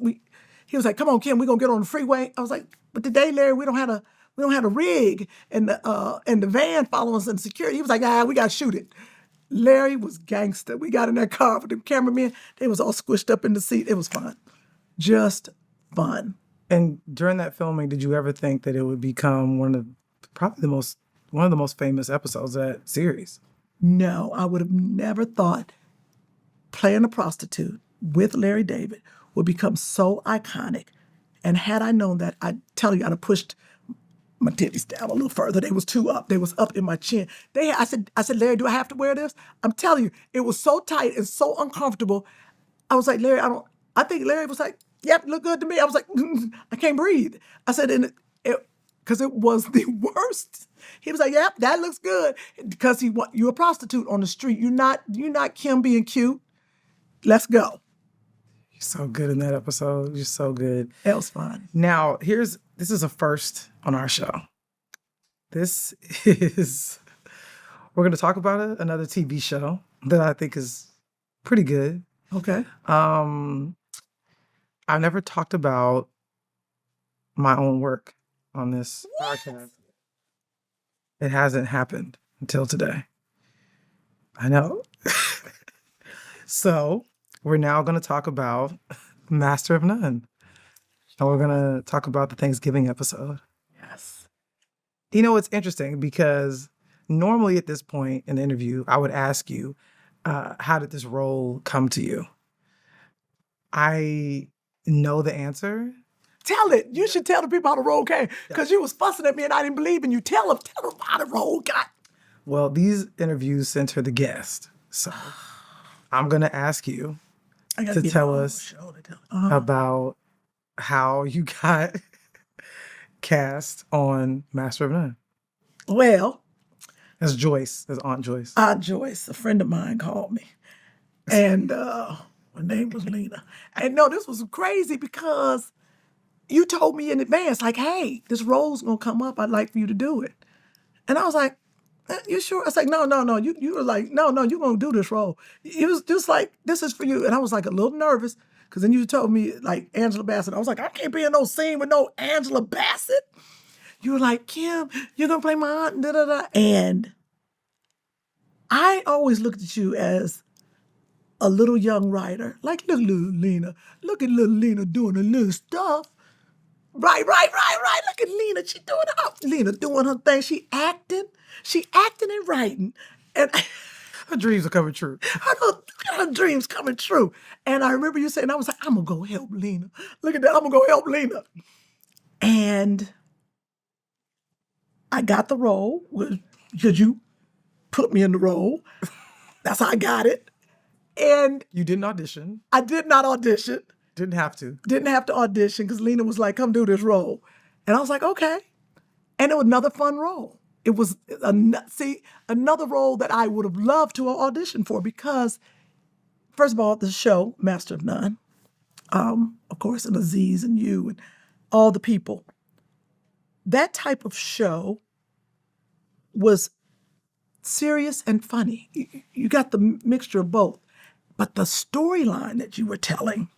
Speaker 1: He was like, "Come on, Kym, we're gonna get on the freeway." I was like, "But today, Larry, we don't have a rig and the van following us and security." He was like, "We gotta shoot it." Larry was gangster. We got in that car with the cameramen. They was all squished up in the seat. It was fun. Just fun.
Speaker 2: And during that filming, did you ever think that it would become one of the most famous episodes of that series?
Speaker 1: No, I would have never thought playing a prostitute with Larry David would become so iconic. And had I known that, I tell you, I'd have pushed my titties down a little further. They was too up. They was up in my chin. I said, "Larry, do I have to wear this?" I'm telling you, it was so tight and so uncomfortable. I was like, "Larry, I think Larry was like, 'Yep, look good to me.'" I was like, "I can't breathe." I said, because it was the worst. He was like, "Yep, that looks good." Because you're a prostitute on the street. You're not Kym being cute. Let's go.
Speaker 2: You're so good in that episode. You're so good.
Speaker 1: It was fun.
Speaker 2: Now, this is a first on our show. This is, we're going to talk about another TV show that I think is pretty good.
Speaker 1: Okay.
Speaker 2: I've never talked about my own work on this podcast. It hasn't happened until today. I know. So we're now going to talk about Master of None. And we're going to talk about the Thanksgiving episode.
Speaker 1: Yes.
Speaker 2: It's interesting because normally at this point in the interview, I would ask you, how did this role come to you? I know the answer.
Speaker 1: Tell it. You should tell the people how the role came. Because you was fussing at me and I didn't believe in you. Tell them how the role got.
Speaker 2: Well, these interviews center the guest. So I'm going to ask you to tell us about how you got cast on Master of None.
Speaker 1: Well,
Speaker 2: As Joyce, as Aunt Joyce.
Speaker 1: Aunt Joyce, a friend of mine, called me. And her name was Lena. And no, this was crazy because you told me in advance, like, "Hey, this role's going to come up. I'd like for you to do it." And I was like, "You sure?" I was like, no. You were like, no, you're going to do this role. It was just like, "This is for you." And I was like a little nervous because then you told me like Angela Bassett. I was like, "I can't be in no scene with no Angela Bassett." You were like, "Kym, you're going to play my aunt, da-da-da." And I always looked at you as a little young writer. Like, look at little Lena. Look at little Lena doing her little stuff. Right. Look at Lena. Lena doing her thing. She acting and writing. And
Speaker 2: Her dreams are coming true.
Speaker 1: look at her dreams coming true. And I remember you saying, I was like, I'm going to go help Lena. Look at that. I'm going to go help Lena. And I got the role because you put me in the role. That's how I got it. And
Speaker 2: You didn't audition.
Speaker 1: I did not audition.
Speaker 2: Didn't have to.
Speaker 1: Didn't have to audition because Lena was like, come do this role. And I was like, okay. And it was another fun role. It was, another role that I would have loved to audition for because, first of all, the show, Master of None, of course, and Aziz and you and all the people. That type of show was serious and funny. You got the mixture of both. But the storyline that you were telling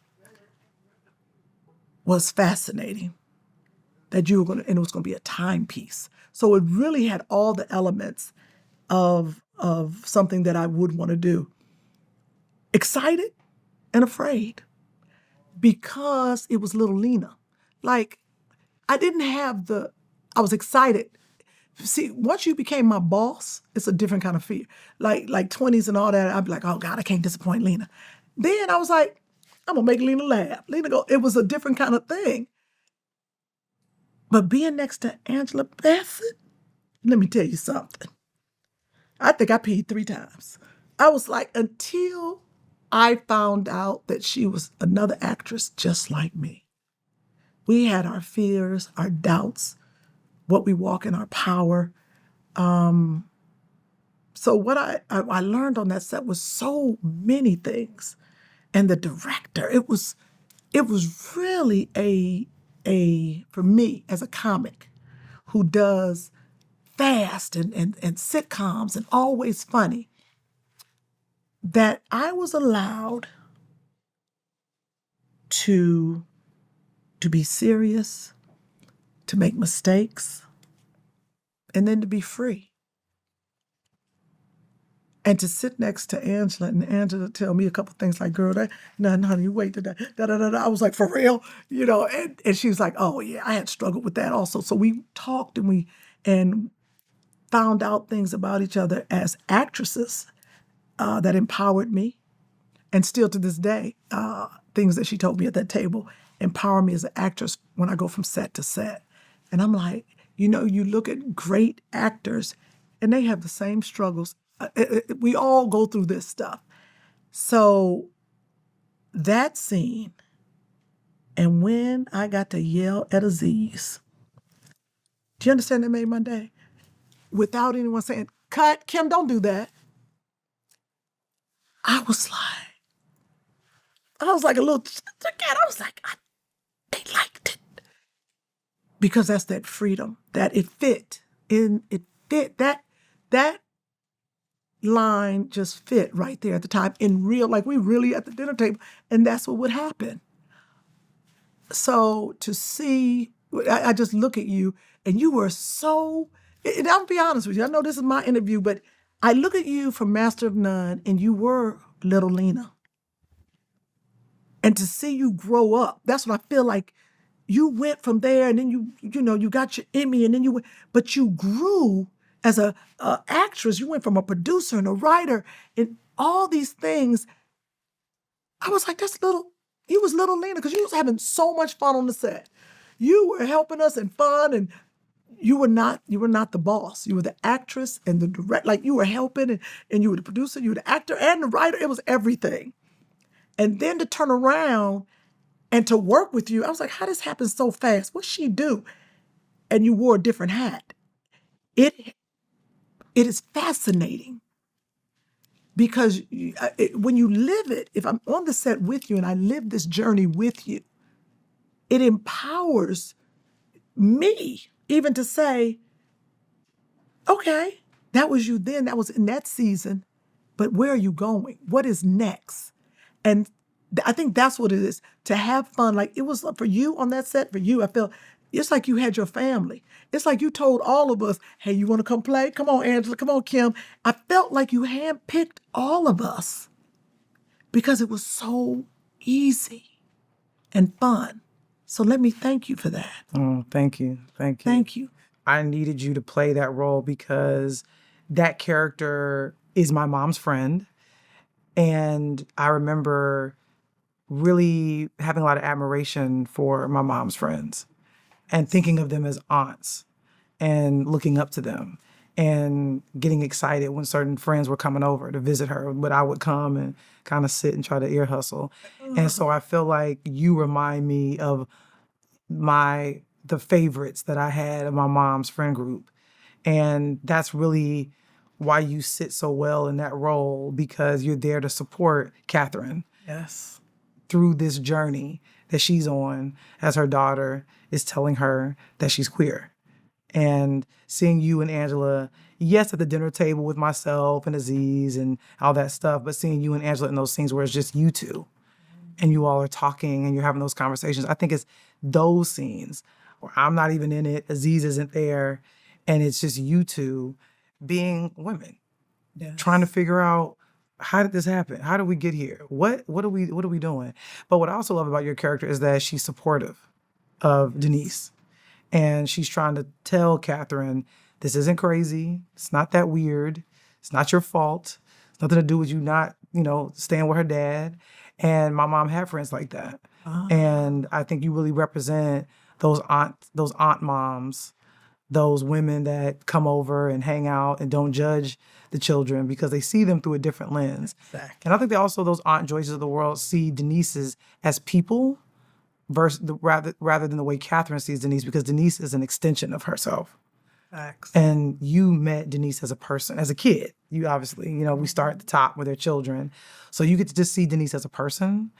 Speaker 1: was fascinating. That you were going to, and it was going to be a timepiece. So it really had all the elements of something that I would want to do. Excited and afraid because it was little Lena. Like, I was excited. See, once you became my boss, it's a different kind of fear. Like 20s and all that, I'd be like, oh God, I can't disappoint Lena. Then I was like, I'm gonna make Lena laugh. It was a different kind of thing. But being next to Angela Bassett, let me tell you something. I think I peed 3 times. I was like, until I found out that she was another actress just like me. We had our fears, our doubts, what we walk in our power. So what I learned on that set was so many things. And the director, it was really for me as a comic who does fast and sitcoms and always funny, that I was allowed to be serious, to make mistakes, and then to be free. And to sit next to Angela and Angela tell me a couple things like, girl, no, honey, you wait to that, da-da-da-da. I was like, for real? And she was like, oh yeah, I had struggled with that also. So we talked and found out things about each other as actresses that empowered me. And still to this day, things that she told me at that table empower me as an actress when I go from set to set. And I'm like, you look at great actors and they have the same struggles. We all go through this stuff. So that scene, and when I got to yell at Aziz, do you understand that made my day? Without anyone saying, cut, Kym, don't do that. I was like a little cat. I was like, they liked it. Because that's that freedom, that it fit. That line just fit right there at the time in real, like we really at the dinner table, and that's what would happen. So to see, I just look at you and you were so, and I'll be honest with you, I know this is my interview, but I look at you from Master of None and you were little Lena. And to see you grow up, that's what I feel like. You went from there and then you got your Emmy and then you went, but you grew as a actress. You went from a producer and a writer and all these things. I was like, you was little Lena because you was having so much fun on the set. You were helping us and fun, and you were not the boss. You were the actress and the director. Like you were helping and you were the producer, you were the actor and the writer. It was everything. And then to turn around and to work with you, I was like, how this happened so fast? What'd she do? And you wore a different hat. It is fascinating because when you live it, if I'm on the set with you and I live this journey with you, it empowers me even to say, okay, that was you then, that was in that season, but where are you going? What is next? And I think that's what it is, to have fun. Like it was for you on that set, for you, I felt it's like you had your family. It's like you told all of us, hey, you want to come play? Come on, Angela, come on, Kym. I felt like you handpicked all of us because it was so easy and fun. So let me thank you for that.
Speaker 2: Oh, thank you. Thank you.
Speaker 1: Thank you.
Speaker 2: I needed you to play that role because that character is my mom's friend. And I remember really having a lot of admiration for my mom's friends and thinking of them as aunts and looking up to them and getting excited when certain friends were coming over to visit her. But I would come and kind of sit and try to ear hustle. And so I feel like you remind me of the favorites that I had of my mom's friend group. And that's really why you sit so well in that role, because you're there to support Catherine
Speaker 1: Yes.
Speaker 2: through this journey that she's on as her daughter is telling her that she's queer. And seeing you and Angela, yes, at the dinner table with myself and Aziz and all that stuff, but seeing you and Angela in those scenes where it's just you two and you all are talking and you're having those conversations. I think it's those scenes where I'm not even in it, Aziz isn't there, and it's just you two being women,
Speaker 1: Yes.
Speaker 2: trying to figure out, how did this happen? How did we get here? What are we doing? But what I also love about your character is that she's supportive of Denise. And she's trying to tell Catherine, this isn't crazy. It's not that weird. It's not your fault. It's nothing to do with you not, staying with her dad. And my mom had friends like that. And I think you really represent those aunt moms, those women that come over and hang out and don't judge the children because they see them through a different lens.
Speaker 1: Exactly.
Speaker 2: And I think they also, those Aunt Joyces of the world, see Denise's as people rather than the way Catherine sees Denise, because Denise is an extension of herself.
Speaker 1: Facts.
Speaker 2: And you met Denise as a person, as a kid. You obviously, we start at the top with their children. So you get to just see Denise as a person.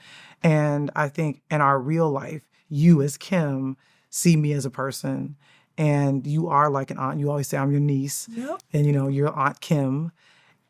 Speaker 2: And I think in our real life, you as Kym see me as a person. And you are like an aunt. You always say I'm your niece.
Speaker 1: Yep.
Speaker 2: And, you're Aunt Kym.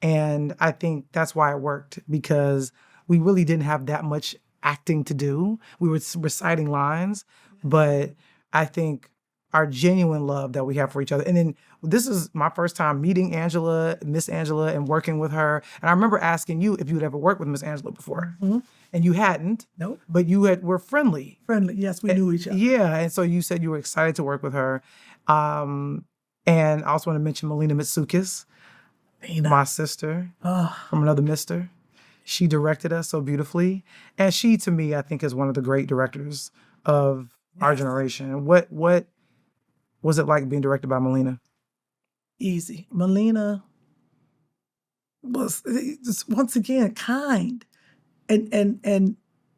Speaker 2: And I think that's why it worked, because we really didn't have that much acting to do. We were reciting lines, but I think our genuine love that we have for each other. And then this is my first time meeting Miss Angela, and working with her. And I remember asking you if you had ever worked with Miss Angela before.
Speaker 1: Mm-hmm.
Speaker 2: And you hadn't.
Speaker 1: Nope.
Speaker 2: But were friendly.
Speaker 1: Friendly. Yes, we knew each other.
Speaker 2: Yeah. And so you said you were excited to work with her. And I also want to mention Melina Mitsukis, my sister from another mister. She directed us so beautifully. And she, to me, I think is one of the great directors of our generation. What was it like being directed by Melina?
Speaker 1: Easy. Melina was just, once again, kind. And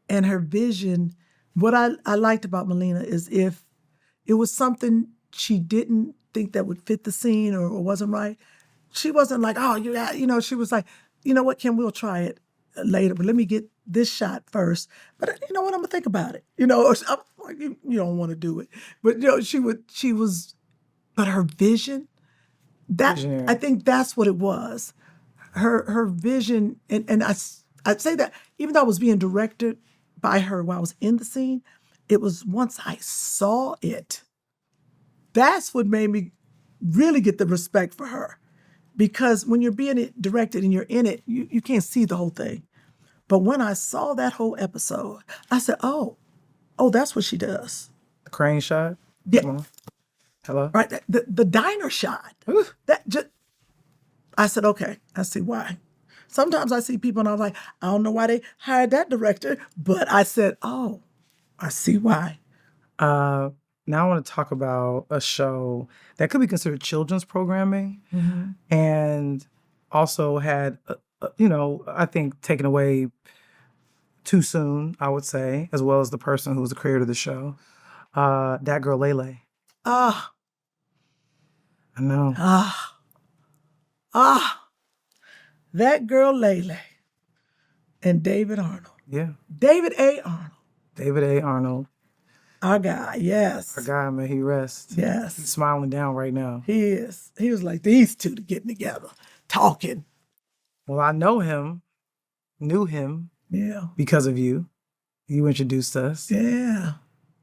Speaker 1: her vision. What I liked about Melina is if it was something she didn't think that would fit the scene or wasn't right, she wasn't like, oh, she was like, you know what, Kym, we'll try it later, but let me get this shot first. But you know what, I'm gonna think about it. Or I'm like, you don't want to do it, but but her vision,
Speaker 2: Visionary.
Speaker 1: I think that's what it was. Her vision, and I'd say that even though I was being directed by her while I was in the scene, it was once I saw it, that's what made me really get the respect for her. Because when you're being directed and you're in it, you can't see the whole thing. But when I saw that whole episode, I said, oh, that's what she does.
Speaker 2: The crane shot?
Speaker 1: Yeah.
Speaker 2: Come on. Hello?
Speaker 1: Right, the diner shot. I said, okay, I see why. Sometimes I see people and I'm like, I don't know why they hired that director, but I said, oh, I see why.
Speaker 2: Now I want to talk about a show that could be considered children's programming, and also had, I think taken away too soon, I would say, as well as the person who was the creator of the show. That girl, Lele.
Speaker 1: Ah.
Speaker 2: I know.
Speaker 1: That girl Lele and David Arnold.
Speaker 2: Yeah.
Speaker 1: David A. Arnold.
Speaker 2: David A. Arnold.
Speaker 1: Our guy, yes.
Speaker 2: Our guy, may he rest.
Speaker 1: Yes.
Speaker 2: He's smiling down right now.
Speaker 1: He is. He was like, these two getting together, talking.
Speaker 2: Well, I knew him
Speaker 1: Yeah.
Speaker 2: because of you. You introduced us.
Speaker 1: Yeah.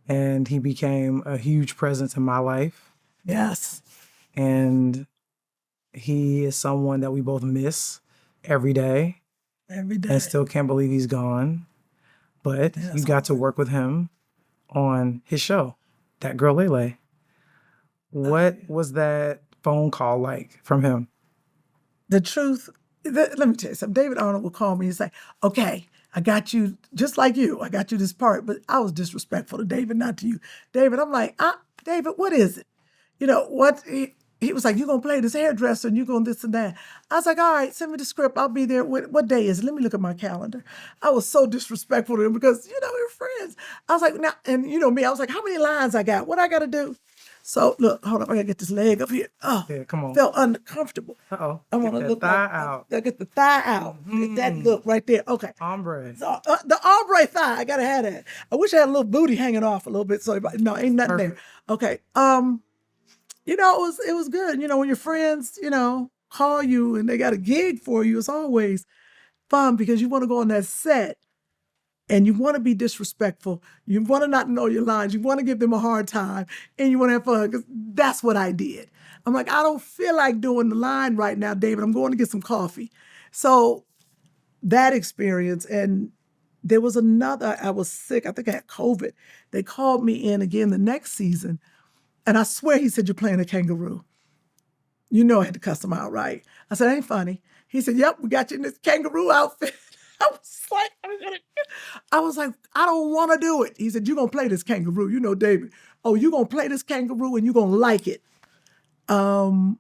Speaker 2: And he became a huge presence in my life.
Speaker 1: Yes.
Speaker 2: And he is someone that we both miss every day.
Speaker 1: Every day.
Speaker 2: and still can't believe he's gone. But you got to work with him on his show, That Girl Lele. What was that phone call like from him?
Speaker 1: The truth, let me tell you something. David Arnold would call me and say, okay, I got you, just like you, I got you this part. But I was disrespectful to David, not to you. David, I'm like, David, what is it? You know, what? He was like, you're going to play this hairdresser and you're going to this and that. I was like, all right, send me the script. I'll be there. What day is it? Let me look at my calendar. I was so disrespectful to him because, you know, we were friends. I was like, now, and you know me, I was like, how many lines I got? What I got to do? So, look, hold up. I got to get this leg up here. Oh,
Speaker 2: Yeah, come on.
Speaker 1: Felt uncomfortable.
Speaker 2: Uh-oh.
Speaker 1: I want to
Speaker 2: Get
Speaker 1: look
Speaker 2: that thigh
Speaker 1: like,
Speaker 2: out.
Speaker 1: I get the thigh out. Get that look right there. Okay.
Speaker 2: Ombre.
Speaker 1: So, the ombre thigh, I gotta have that. I wish I had a little booty hanging off a little bit. So, no, ain't nothing
Speaker 2: Perfect.
Speaker 1: there. Okay. You know, it was good. You know, when your friends, you know, call you and they got a gig for you, it's always fun because you want to go on that set and you want to be disrespectful. You want to not know your lines. You want to give them a hard time and you want to have fun because that's what I did. I'm like, I don't feel like doing the line right now, David. I'm going to get some coffee. So that experience, and there was another, I was sick. I think I had COVID. They called me in again the next season. And I swear he said, you're playing a kangaroo. You know I had to cuss him out, right? I said, ain't funny. He said, yep, we got you in this kangaroo outfit. I was like, I don't want to do it. He said, you're going to play this kangaroo. You know, David, oh, you're going to play this kangaroo and you're going to like it. So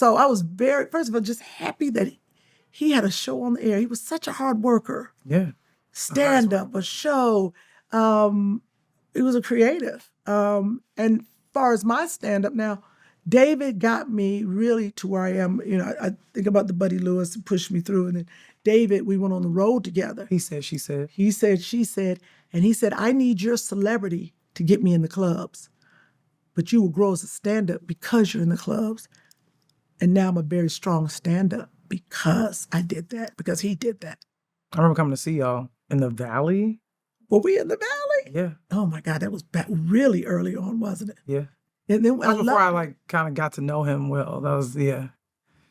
Speaker 1: I was first of all, just happy that he had a show on the air. He was such a hard worker.
Speaker 2: Yeah.
Speaker 1: Stand-up, a show. It was a creative. And far as my stand-up now, David got me really to where I am. You know, I think about the Buddy Lewis and pushed me through. And then David, we went on the road together.
Speaker 2: He said, she said.
Speaker 1: He said, she said. And he said, I need your celebrity to get me in the clubs. But you will grow as a stand-up because you're in the clubs. And now I'm a very strong stand-up because I did that, because he did that.
Speaker 2: I remember coming to see y'all in the Valley.
Speaker 1: Were we in the Valley?
Speaker 2: Yeah.
Speaker 1: Oh my God, that was back really early on, wasn't it?
Speaker 2: Yeah.
Speaker 1: And then
Speaker 2: That was before I like kind of got to know him well. That was, yeah.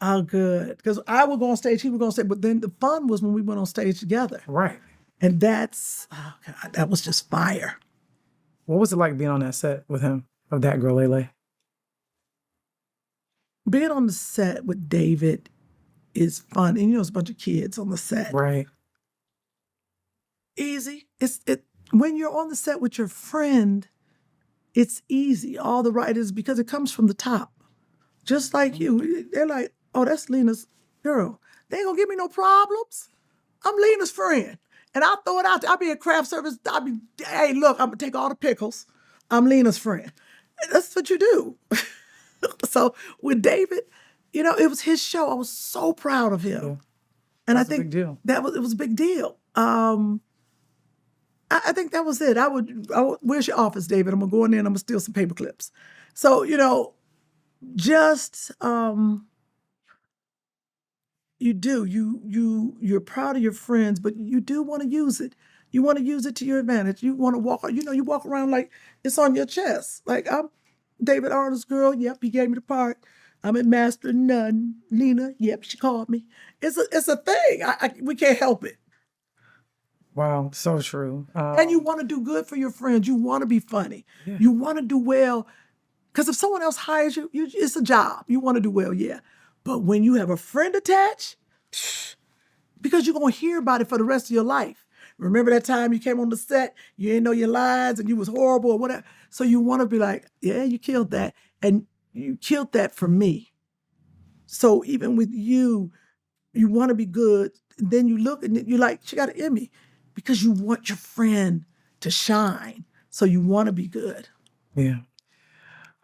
Speaker 1: Oh, good. Because I would go on stage, he would go on stage. But then the fun was when we went on stage together.
Speaker 2: Right.
Speaker 1: And that's, oh God, that was just fire.
Speaker 2: What was it like being on that set with him of That Girl Lele?
Speaker 1: Being on the set with David is fun. And you know, it's a bunch of kids on the set.
Speaker 2: Right.
Speaker 1: Easy. When you're on the set with your friend, it's easy. All the writers, because it comes from the top. Just like you. They're like, oh, that's Lena's girl. They ain't gonna give me no problems. I'm Lena's friend. And I'll throw it out there. I'll be at craft service. I'll be, hey, look, I'm gonna take all the pickles. I'm Lena's friend. That's what you do. So with David, you know, it was his show. I was so proud of him.
Speaker 2: Yeah.
Speaker 1: And
Speaker 2: That's
Speaker 1: I think
Speaker 2: a big deal.
Speaker 1: it was a big deal. I think that was it. I would, where's your office, David? I'm gonna go in there and I'm gonna steal some paper clips. So, you know, just you're proud of your friends, but you do want to use it. You want to use it to your advantage. You want to walk, you know, you walk around like it's on your chest. Like, I'm David Arnold's girl. Yep, he gave me the part. I'm at Master of None. Lena, yep, she called me. It's a thing. We can't help it.
Speaker 2: Wow, so true.
Speaker 1: And you want to do good for your friends. You want to be funny.
Speaker 2: Yeah.
Speaker 1: You want to do well. Because if someone else hires you, it's a job. You want to do well, yeah. But when you have a friend attached, because you're going to hear about it for the rest of your life. Remember that time you came on the set, you didn't know your lines and you was horrible or whatever. So you want to be like, yeah, you killed that. And you killed that for me. So even with you want to be good. And then you look and you're like, she got an Emmy. Because you want your friend to shine. So you want to be good.
Speaker 2: Yeah.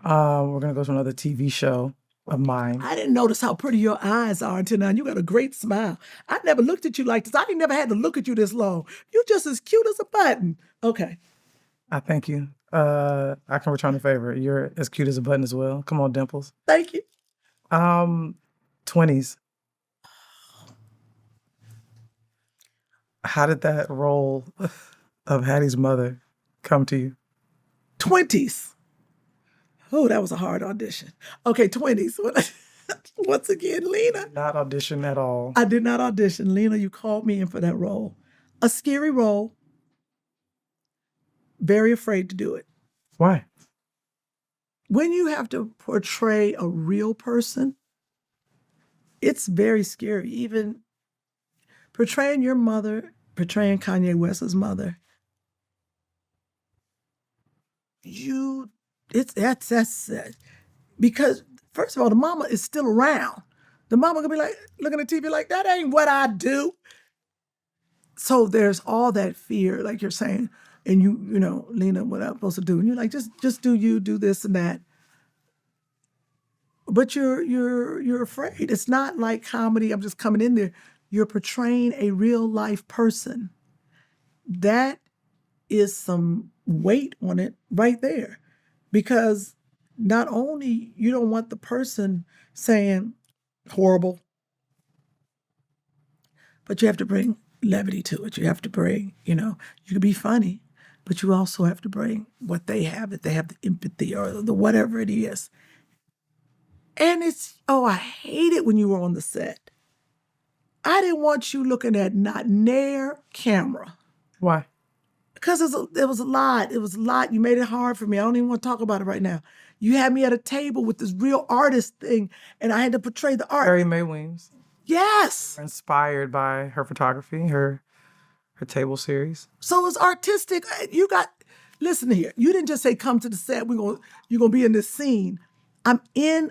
Speaker 2: We're going to go to another TV show of mine.
Speaker 1: I didn't notice how pretty your eyes are until now. You got a great smile. I never looked at you like this. I ain't never had to look at you this long. You're just as cute as a button. Okay.
Speaker 2: I thank you. I can return the favor. You're as cute as a button as well. Come on, Dimples.
Speaker 1: Thank you.
Speaker 2: 20s. How did that role of Hattie's mother come to you?
Speaker 1: 20s. Oh, that was a hard audition. Okay, 20s. Once again, Lena.
Speaker 2: Not audition at all.
Speaker 1: I did not audition. Lena, you called me in for that role. A scary role. Very afraid to do it.
Speaker 2: Why?
Speaker 1: When you have to portray a real person, it's very scary. Even portraying your mother, portraying Kanye West's mother, that's because first of all, the mama is still around. The mama gonna be like looking at TV like that ain't what I do. So there's all that fear, like you're saying, and you know, Lena, what I'm supposed to do, and you're like, just do you, do this and that. But you're afraid. It's not like comedy. I'm just coming in there. You're portraying a real life person. That is some weight on it right there, because not only you don't want the person saying horrible, but you have to bring levity to it. You have to bring, you can be funny, but you also have to bring what they have, that they have the empathy or the whatever it is. And I hate it when you were on the set. I didn't want you looking at not near camera.
Speaker 2: Why?
Speaker 1: Because it was a lot. It was a lot. You made it hard for me. I don't even want to talk about it right now. You had me at a table with this real artist thing, and I had to portray the art.
Speaker 2: Carrie Mae Weems.
Speaker 1: Yes.
Speaker 2: Inspired by her photography, her table series.
Speaker 1: So it's artistic. Listen here. You didn't just say, come to the set. You're going to be in this scene. I'm in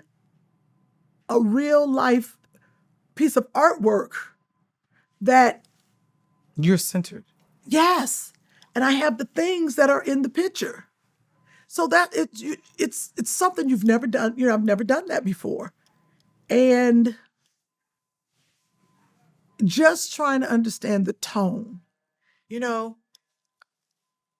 Speaker 1: a real life piece of artwork that.
Speaker 2: You're centered.
Speaker 1: Yes. And I have the things that are in the picture. So that it's something you've never done. I've never done that before. And just trying to understand the tone, even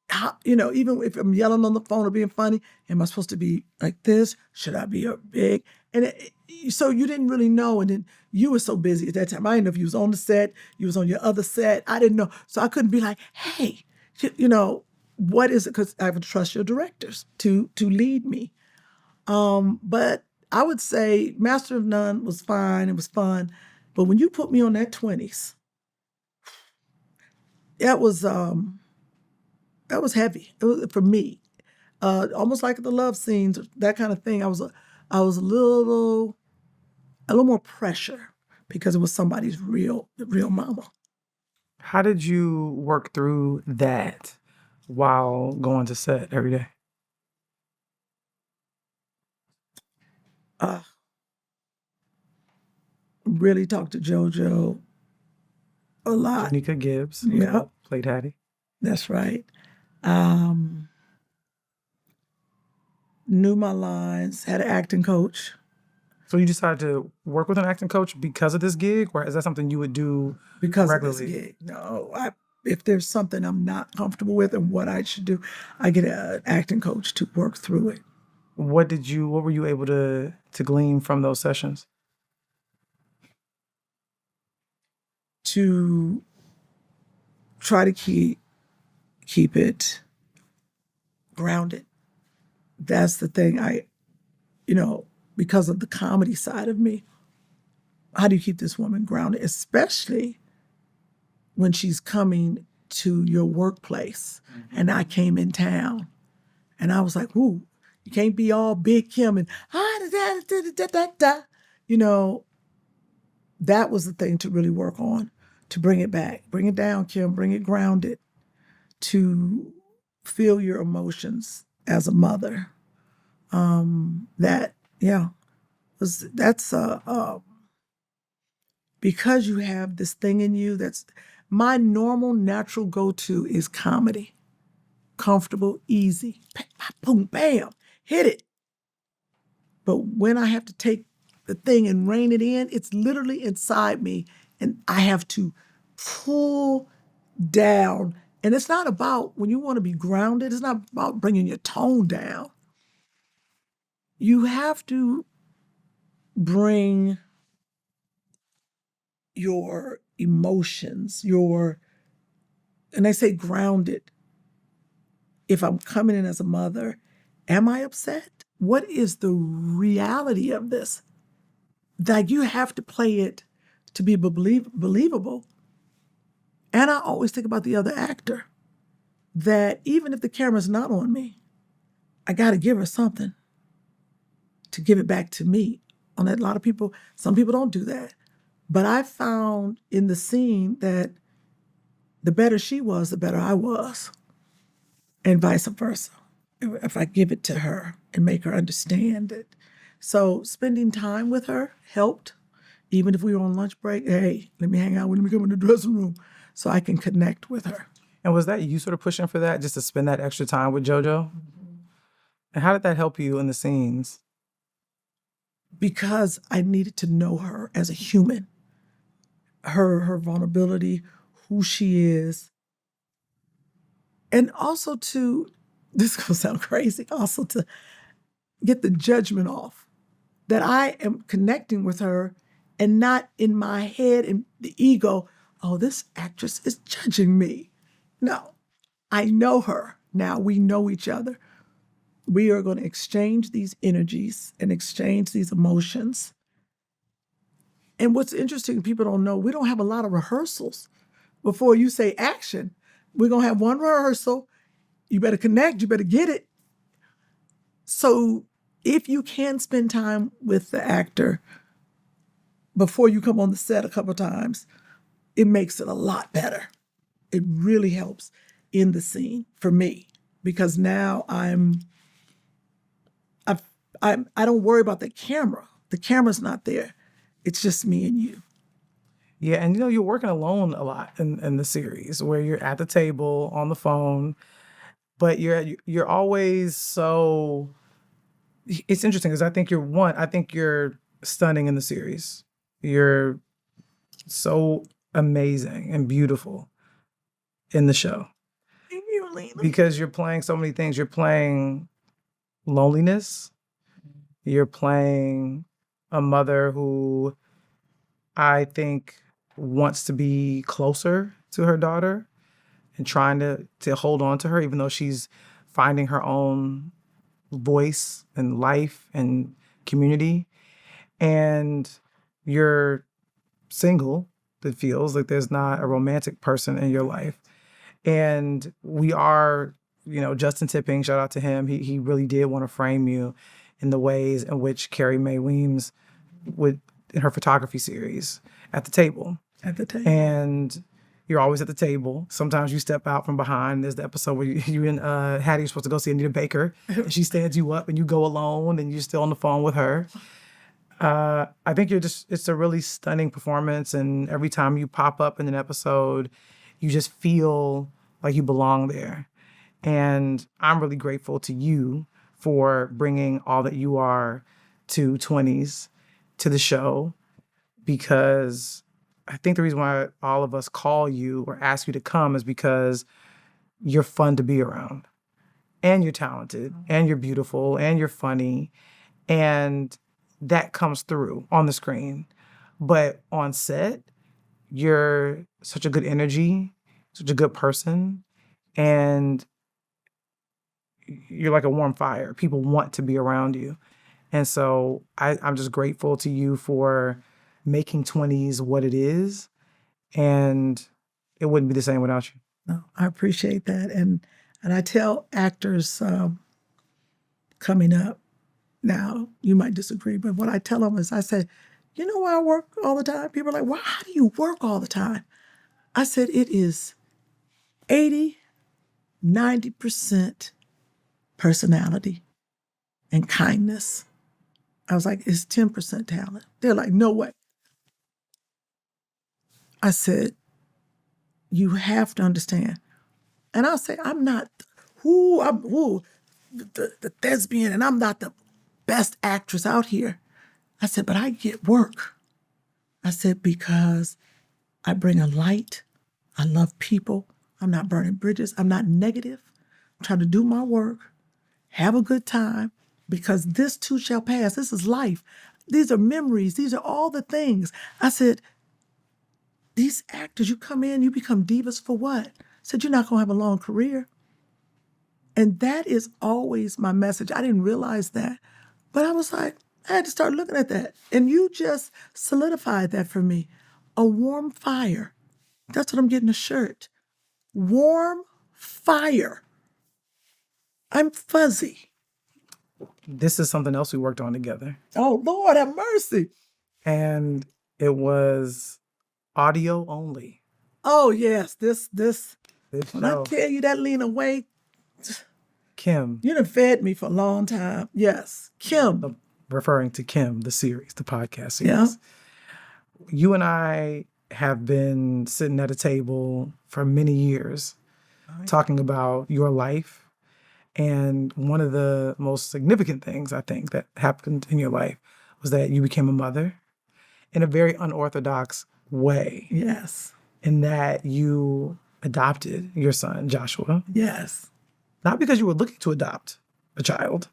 Speaker 1: if I'm yelling on the phone or being funny, am I supposed to be like this? Should I be big? And so you didn't really know. And then you were so busy at that time. I didn't know if you was on the set, you was on your other set. I didn't know. So I couldn't be like, hey, what is it? Because I have to trust your directors to lead me. But I would say Master of None was fine. It was fun. But when you put me on that 20s, that was heavy. It was, for me, almost like the love scenes, that kind of thing. I was a little more pressure because it was somebody's real mama.
Speaker 2: How did you work through that while going to set every day?
Speaker 1: Really talked to JoJo a lot.
Speaker 2: Nika Gibbs,
Speaker 1: yeah,
Speaker 2: played Hattie.
Speaker 1: That's right. Knew my lines. Had an acting coach.
Speaker 2: So you decided to work with an acting coach because of this gig, or is that something you would do
Speaker 1: because
Speaker 2: regularly?
Speaker 1: Of this gig? No, if there's something I'm not comfortable with and what I should do, I get an acting coach to work through it.
Speaker 2: What were you able to glean from those sessions?
Speaker 1: To try to keep it grounded. That's the thing. Because of the comedy side of me, how do you keep this woman grounded, especially when she's coming to your workplace? Mm-hmm. And I came in town, and I was like, "Ooh, you can't be all big Kym and That was the thing to really work on, to bring it back, bring it down, Kym, bring it grounded, to feel your emotions as a mother. Because you have this thing in you. That's my normal, natural go-to is comedy. Comfortable, easy, boom, bam, hit it. But when I have to take the thing and rein it in, it's literally inside me, and I have to pull down. And it's not about, when you want to be grounded, it's not about bringing your tone down. You have to bring your emotions, and I say grounded. If I'm coming in as a mother, am I upset? What is the reality of this? That you have to play it to be believable. And I always think about the other actor, that even if the camera's not on me, I got to give her something to give it back to me. On that, a lot of people, some people don't do that. But I found in the scene that the better she was, the better I was, and vice versa, if I give it to her and make her understand it. So spending time with her helped. Even if we were on lunch break, hey, let me hang out with me, come in the dressing room so I can connect with her.
Speaker 2: And was that you sort of pushing for that, just to spend that extra time with JoJo? And how did that help you in the scenes?
Speaker 1: Because I needed to know her as a human, her vulnerability, who she is. And also this is going to sound crazy, also to get the judgment off, that I am connecting with her and not in my head and the ego, oh, this actress is judging me. No, I know her. Now we know each other. We are going to exchange these energies and exchange these emotions. And what's interesting, people don't know, we don't have a lot of rehearsals before you say action. We're going to have one rehearsal. You better connect. You better get it. So if you can spend time with the actor before you come on the set a couple of times, it makes it a lot better. It really helps in the scene for me, because now I don't worry about the camera. The camera's not there. It's just me and you.
Speaker 2: Yeah, and you're working alone a lot in the series, where you're at the table on the phone, but you're always so. It's interesting because I think you're stunning in the series. You're so amazing and beautiful in the show.
Speaker 1: Thank you, Lena.
Speaker 2: Because you're playing so many things. You're playing loneliness. You're playing a mother who I think wants to be closer to her daughter and trying to hold on to her, even though she's finding her own voice and life and community. And you're single. It feels like there's not a romantic person in your life. And we are, Justin Tipping, shout out to him. He really did want to frame you in the ways in which Carrie Mae Weems would, in her photography series, at the table.
Speaker 1: At the table.
Speaker 2: And you're always at the table. Sometimes you step out from behind. There's the episode where you and Hattie are supposed to go see Anita Baker, and she stands you up, and you go alone, and you're still on the phone with her. I think it's a really stunning performance, and every time you pop up in an episode, you just feel like you belong there. And I'm really grateful to you for bringing all that you are to Twenties, to the show, because I think the reason why all of us call you or ask you to come is because you're fun to be around, and you're talented, and you're beautiful, and you're funny, and that comes through on the screen. But on set, you're such a good energy, such a good person, and you're like a warm fire. People want to be around you. And so I'm just grateful to you for making Twenties what it is. And it wouldn't be the same without you.
Speaker 1: No, I appreciate that. And I tell actors coming up, now you might disagree, but what I tell them is, I said, you know why I work all the time? People are like, well, how do you work all the time? I said, it is 80, 90% personality and kindness. I was like, it's 10% talent. They're like, no way. I said, you have to understand. And I'll say, I'm not the thespian, and I'm not the best actress out here. I said, but I get work. I said, because I bring a light. I love people. I'm not burning bridges. I'm not negative. I'm trying to do my work, have a good time, because this too shall pass. This is life. These are memories. These are all the things. I said, these actors, you come in, you become divas for what? I said, you're not going to have a long career. And that is always my message. I didn't realize that. But I was like, I had to start looking at that. And you just solidified that for me. A warm fire. That's what I'm getting a shirt. Warm fire. I'm fuzzy.
Speaker 2: This is something else we worked on together.
Speaker 1: Oh, Lord, have mercy.
Speaker 2: And it was audio only.
Speaker 1: Oh, yes. This.
Speaker 2: This
Speaker 1: When I
Speaker 2: show,
Speaker 1: tell you that Lena Waithe,
Speaker 2: Kym,
Speaker 1: you done fed me for a long time. Yes. Kym.
Speaker 2: referring to Kym, the series, the podcast series.
Speaker 1: Yeah.
Speaker 2: You and I have been sitting at a table for many years talking about your life. And one of the most significant things I think that happened in your life was that you became a mother in a very unorthodox way,
Speaker 1: Yes.
Speaker 2: in that you adopted your son, Joshua.
Speaker 1: Yes.
Speaker 2: Not because you were looking to adopt a child,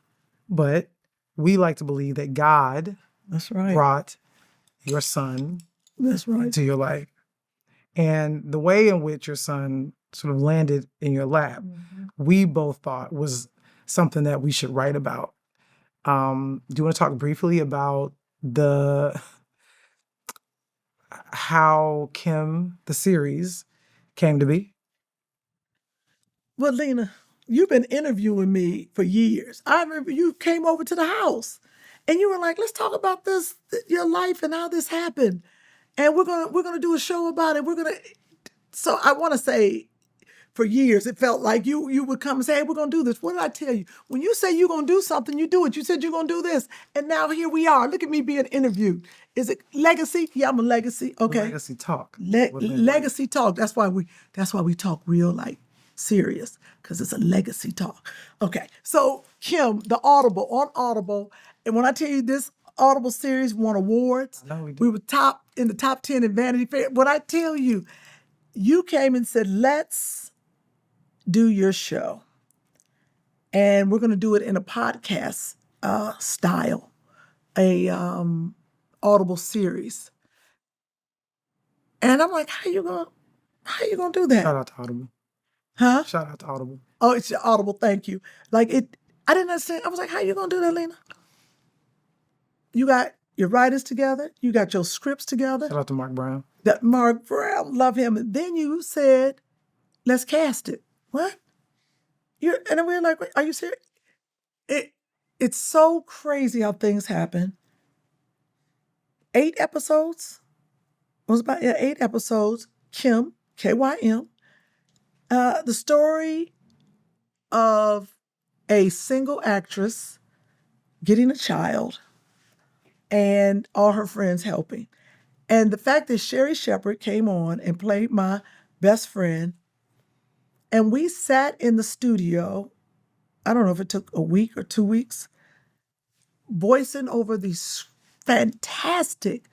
Speaker 2: but we like to believe that God
Speaker 1: That's right.
Speaker 2: brought your son
Speaker 1: That's right.
Speaker 2: into your life. And the way in which your son sort of landed in your lap, we both thought was something that we should write about. Do you want to talk briefly about how Kym, the series, came to be?
Speaker 1: Well, Lena, you've been interviewing me for years. I remember you came over to the house and you were like, let's talk about this, your life and how this happened. And we're gonna do a show about it. So I want to say, for years, it felt like you would come and say, hey, we're going to do this. What did I tell you? When you say you're going to do something, you do it. You said you're going to do this. And now here we are. Look at me being interviewed. Is it legacy? Yeah, I'm a legacy. Okay.
Speaker 2: Legacy talk.
Speaker 1: Legacy talk. That's why we talk real like serious, because it's a legacy talk. Okay. So Kym, the Audible, on Audible. And when I tell you this Audible series won awards,
Speaker 2: I know we did.
Speaker 1: we were in the top 10 in Vanity Fair. When I tell you, you came and said, let's do your show. And we're going to do it in a podcast style, a Audible series. And I'm like, how you going to do that?
Speaker 2: Shout out to Audible.
Speaker 1: Huh?
Speaker 2: Shout out to Audible.
Speaker 1: Oh, it's your Audible, thank you. I didn't understand. I was like, how you going to do that, Lena? You got your writers together. You got your scripts together.
Speaker 2: Shout out to Mark Brown.
Speaker 1: That Mark Brown, love him. And then you said, let's cast it. What? And then we were like, are you serious? It's so crazy how things happen. 8 episodes. It was about 8 episodes. Kym, Kym. The story of a single actress getting a child and all her friends helping. And the fact that Sherry Shepherd came on and played my best friend, and we sat in the studio, I don't know if it took a week or 2 weeks, voicing over these fantastic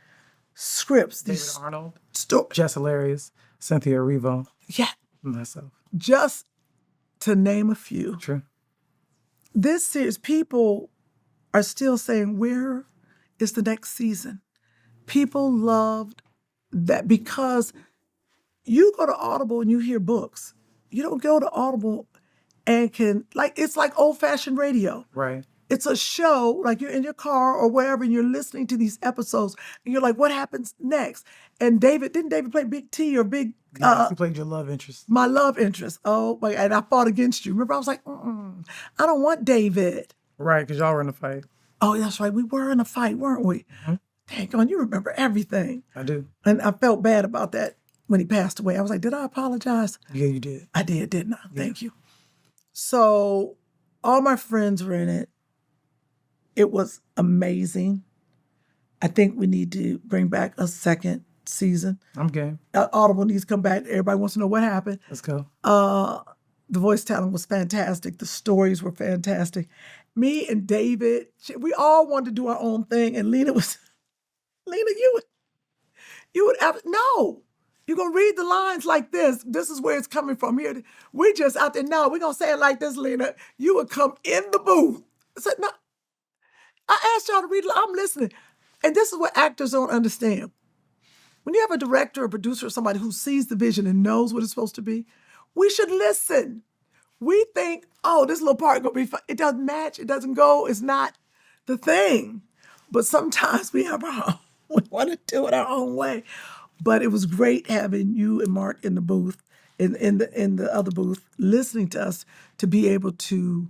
Speaker 1: scripts.
Speaker 2: David
Speaker 1: These
Speaker 2: Arnold,
Speaker 1: stories.
Speaker 2: Jess Hilarious, Cynthia Erivo,
Speaker 1: Yeah,
Speaker 2: myself.
Speaker 1: just to name a few.
Speaker 2: True.
Speaker 1: This series, people are still saying, where is the next season? People loved that because you go to Audible and you hear books. You don't go to Audible and it's like old-fashioned radio.
Speaker 2: Right.
Speaker 1: It's a show, like you're in your car or wherever, and you're listening to these episodes, and you're like, what happens next? And didn't David play Big T or Big,
Speaker 2: He played your love interest.
Speaker 1: my love interest? Oh, my, and I fought against you. Remember, I was like, I don't want David.
Speaker 2: Right, because y'all were in a fight.
Speaker 1: Oh, that's right. We were in a fight, weren't we?
Speaker 2: Mm-hmm.
Speaker 1: Dang on, you remember everything.
Speaker 2: I do.
Speaker 1: And I felt bad about that when he passed away. I was like, did I apologize?
Speaker 2: Yeah, you did.
Speaker 1: I did, didn't I? Thank you. So all my friends were in it. It was amazing. I think we need to bring back a second season.
Speaker 2: I'm game.
Speaker 1: Audible needs to come back. Everybody wants to know what happened.
Speaker 2: Let's go.
Speaker 1: The voice talent was fantastic. The stories were fantastic. Me and David, we all wanted to do our own thing. And Lena, you would no. You're going to read the lines like this. This is where it's coming from here. We just out there, no, we're going to say it like this, Lena. You would come in the booth. I said, no. I asked y'all to read, I'm listening. And this is what actors don't understand. When you have a director or producer or somebody who sees the vision and knows what it's supposed to be, we should listen. We think, oh, this little part is going to be fun. It doesn't match. It doesn't go. It's not the thing. But sometimes we have our own, we want to do it our own way. But it was great having you and Mark in the booth, in the other booth, listening to us, to be able to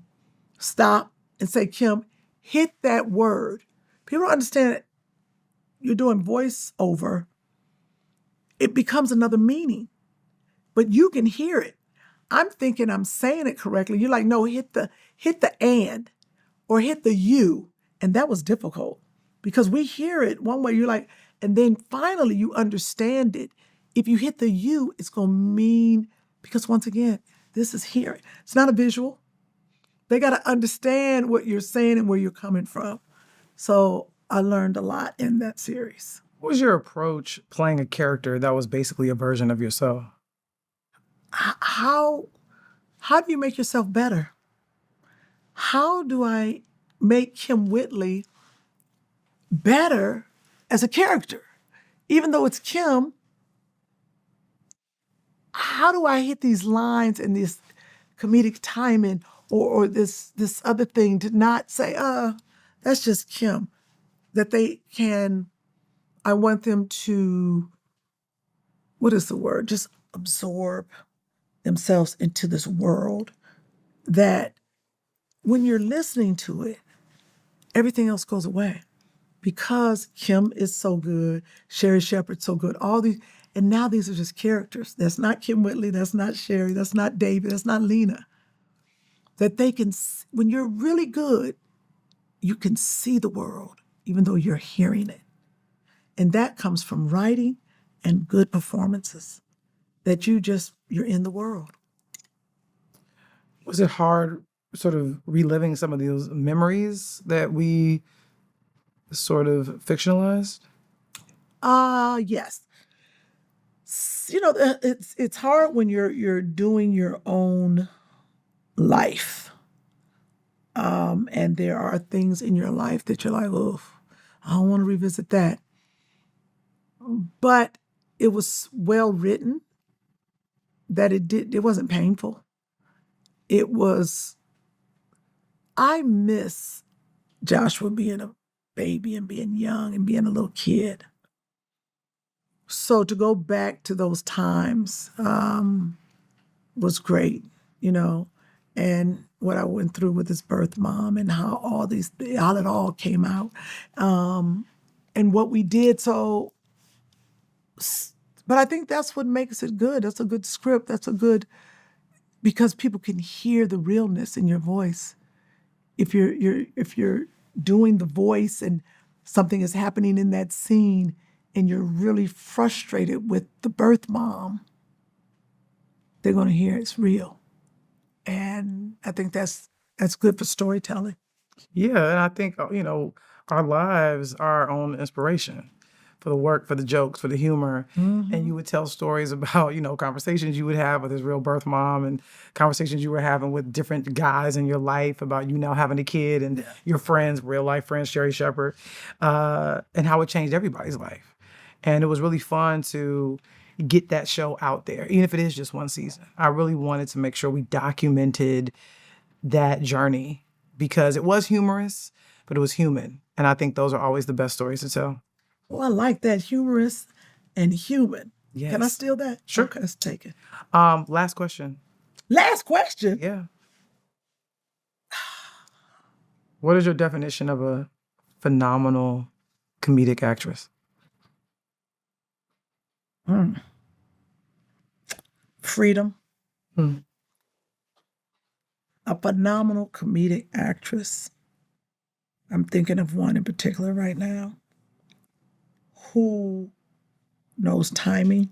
Speaker 1: stop and say, Kym, hit that word. People don't understand it. You're doing voiceover. It becomes another meaning, but you can hear it. I'm thinking I'm saying it correctly. You're like, no, hit the and, or hit the you. And that was difficult because we hear it one way. You're like, and then finally you understand it. If you hit the you, it's going to mean, because once again, this is hearing. It's not a visual. They got to understand what you're saying and where you're coming from. So I learned a lot in that series.
Speaker 2: What was your approach playing a character that was basically a version of yourself?
Speaker 1: How do you make yourself better? How do I make Kym Whitley better as a character? Even though it's Kym, how do I hit these lines and this comedic timing or this other thing to not say, that's just Kym? That they can, I want them to, what is the word? Just absorb themselves into this world that when you're listening to it, everything else goes away. Because Kym is so good, Sherry Shepherd's so good, all these, and now these are just characters. That's not Kym Whitley, that's not Sherry, that's not David, that's not Lena. That they can, when you're really good, you can see the world, even though you're hearing it. And that comes from writing and good performances, that you're in the world.
Speaker 2: Was it hard sort of reliving some of those memories that we sort of fictionalized?
Speaker 1: Yes. You know, it's hard when you're doing your own life. And there are things in your life that you're like, oh, I don't want to revisit that. But it was well written, that it wasn't painful. I miss Joshua being a baby and being young and being a little kid. So to go back to those times was great, and what I went through with his birth mom and how it all came out, and what we did. So, but I think that's what makes it good. That's a good script. Because people can hear the realness in your voice. If you're doing the voice and something is happening in that scene and you're really frustrated with the birth mom, they're going to hear it's real. And I think that's good for storytelling.
Speaker 2: Yeah, and I think, our lives are our own inspiration for the work, for the jokes, for the humor.
Speaker 1: Mm-hmm.
Speaker 2: And you would tell stories about, conversations you would have with his real birth mom and conversations you were having with different guys in your life about you now having a kid and your friends, real life friends, Sherry Shepherd, and how it changed everybody's life. And it was really fun to get that show out there, even if it is just one season. I really wanted to make sure we documented that journey because it was humorous, but it was human. And I think those are always the best stories to tell.
Speaker 1: Well, I like that, humorous and human.
Speaker 2: Yes.
Speaker 1: Can I steal that?
Speaker 2: Sure.
Speaker 1: Okay, let's take it.
Speaker 2: Last question.
Speaker 1: Last question?
Speaker 2: Yeah. What is your definition of a phenomenal comedic actress?
Speaker 1: Freedom. A phenomenal comedic actress. I'm thinking of one in particular right now who knows timing,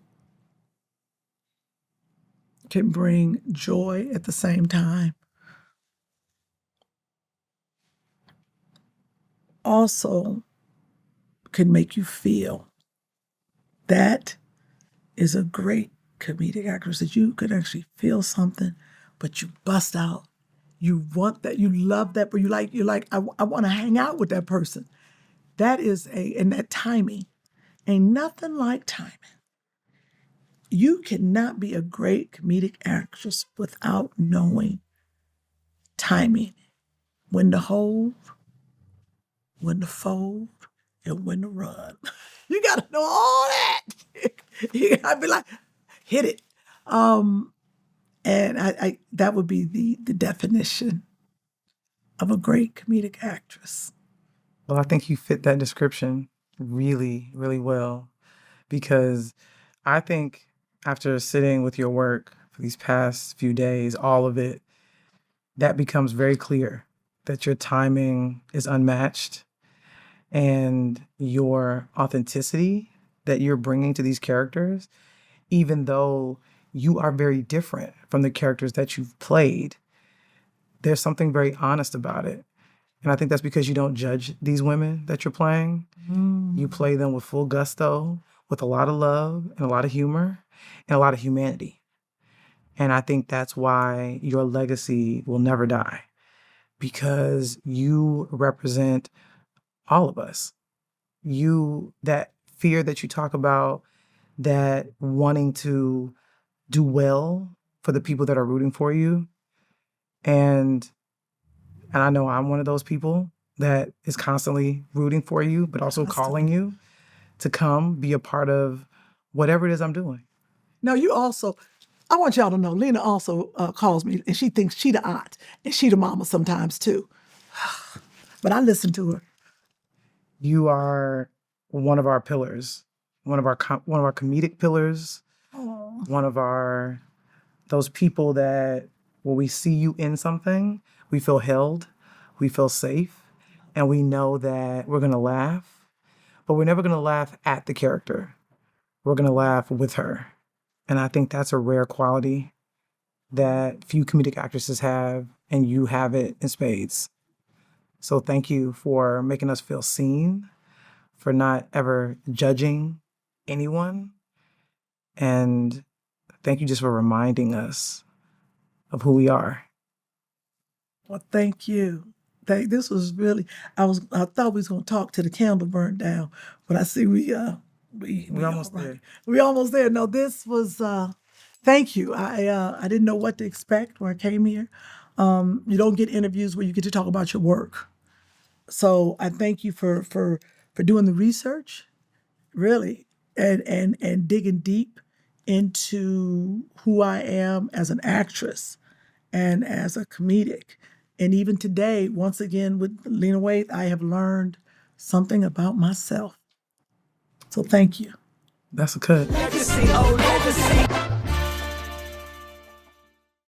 Speaker 1: can bring joy at the same time. Also can make you feel. That is a great comedic actress, that you could actually feel something, but you bust out. You want that, you love that, but you're like, I want to hang out with that person. And that timing. Ain't nothing like timing. You cannot be a great comedic actress without knowing timing. When to hold, when to fold, and when to run. You got to know all that. You got to be like, hit it. And I that would be the definition of a great comedic actress.
Speaker 2: Well, I think you fit that description really, really well, because I think after sitting with your work for these past few days, all of it, that becomes very clear that your timing is unmatched and your authenticity that you're bringing to these characters, even though you are very different from the characters that you've played, there's something very honest about it. And I think that's because you don't judge these women that you're playing. You play them with full gusto, with a lot of love and a lot of humor and a lot of humanity. And I think that's why your legacy will never die, because you represent all of us. You, that fear that you talk about, that wanting to do well for the people that are rooting for you. And I know I'm one of those people that is constantly rooting for you, but also calling you to come be a part of whatever it is I'm doing.
Speaker 1: Now, you also, I want y'all to know, Lena also calls me, and she thinks she the aunt, and she the mama sometimes too. But I listen to her.
Speaker 2: You are one of our pillars, one of our comedic pillars, one of our, those people that when we see you in something, we feel held, we feel safe, and we know that we're gonna laugh, but we're never gonna laugh at the character. We're gonna laugh with her. And I think that's a rare quality that few comedic actresses have, and you have it in spades. So thank you for making us feel seen, for not ever judging anyone, and thank you just for reminding us of who we are.
Speaker 1: Well, thank you. This was really, I thought we was going to talk till the candle burned down, but I see we
Speaker 2: almost
Speaker 1: all right.
Speaker 2: there.
Speaker 1: We almost there. No, this was, thank you. I didn't know what to expect when I came here. You don't get interviews where you get to talk about your work. So I thank you for doing the research, really, and digging deep into who I am as an actress and as a comedic. And even today, once again, with Lena Waithe, I have learned something about myself. So thank you.
Speaker 2: That's a cut.
Speaker 3: Legacy, oh legacy.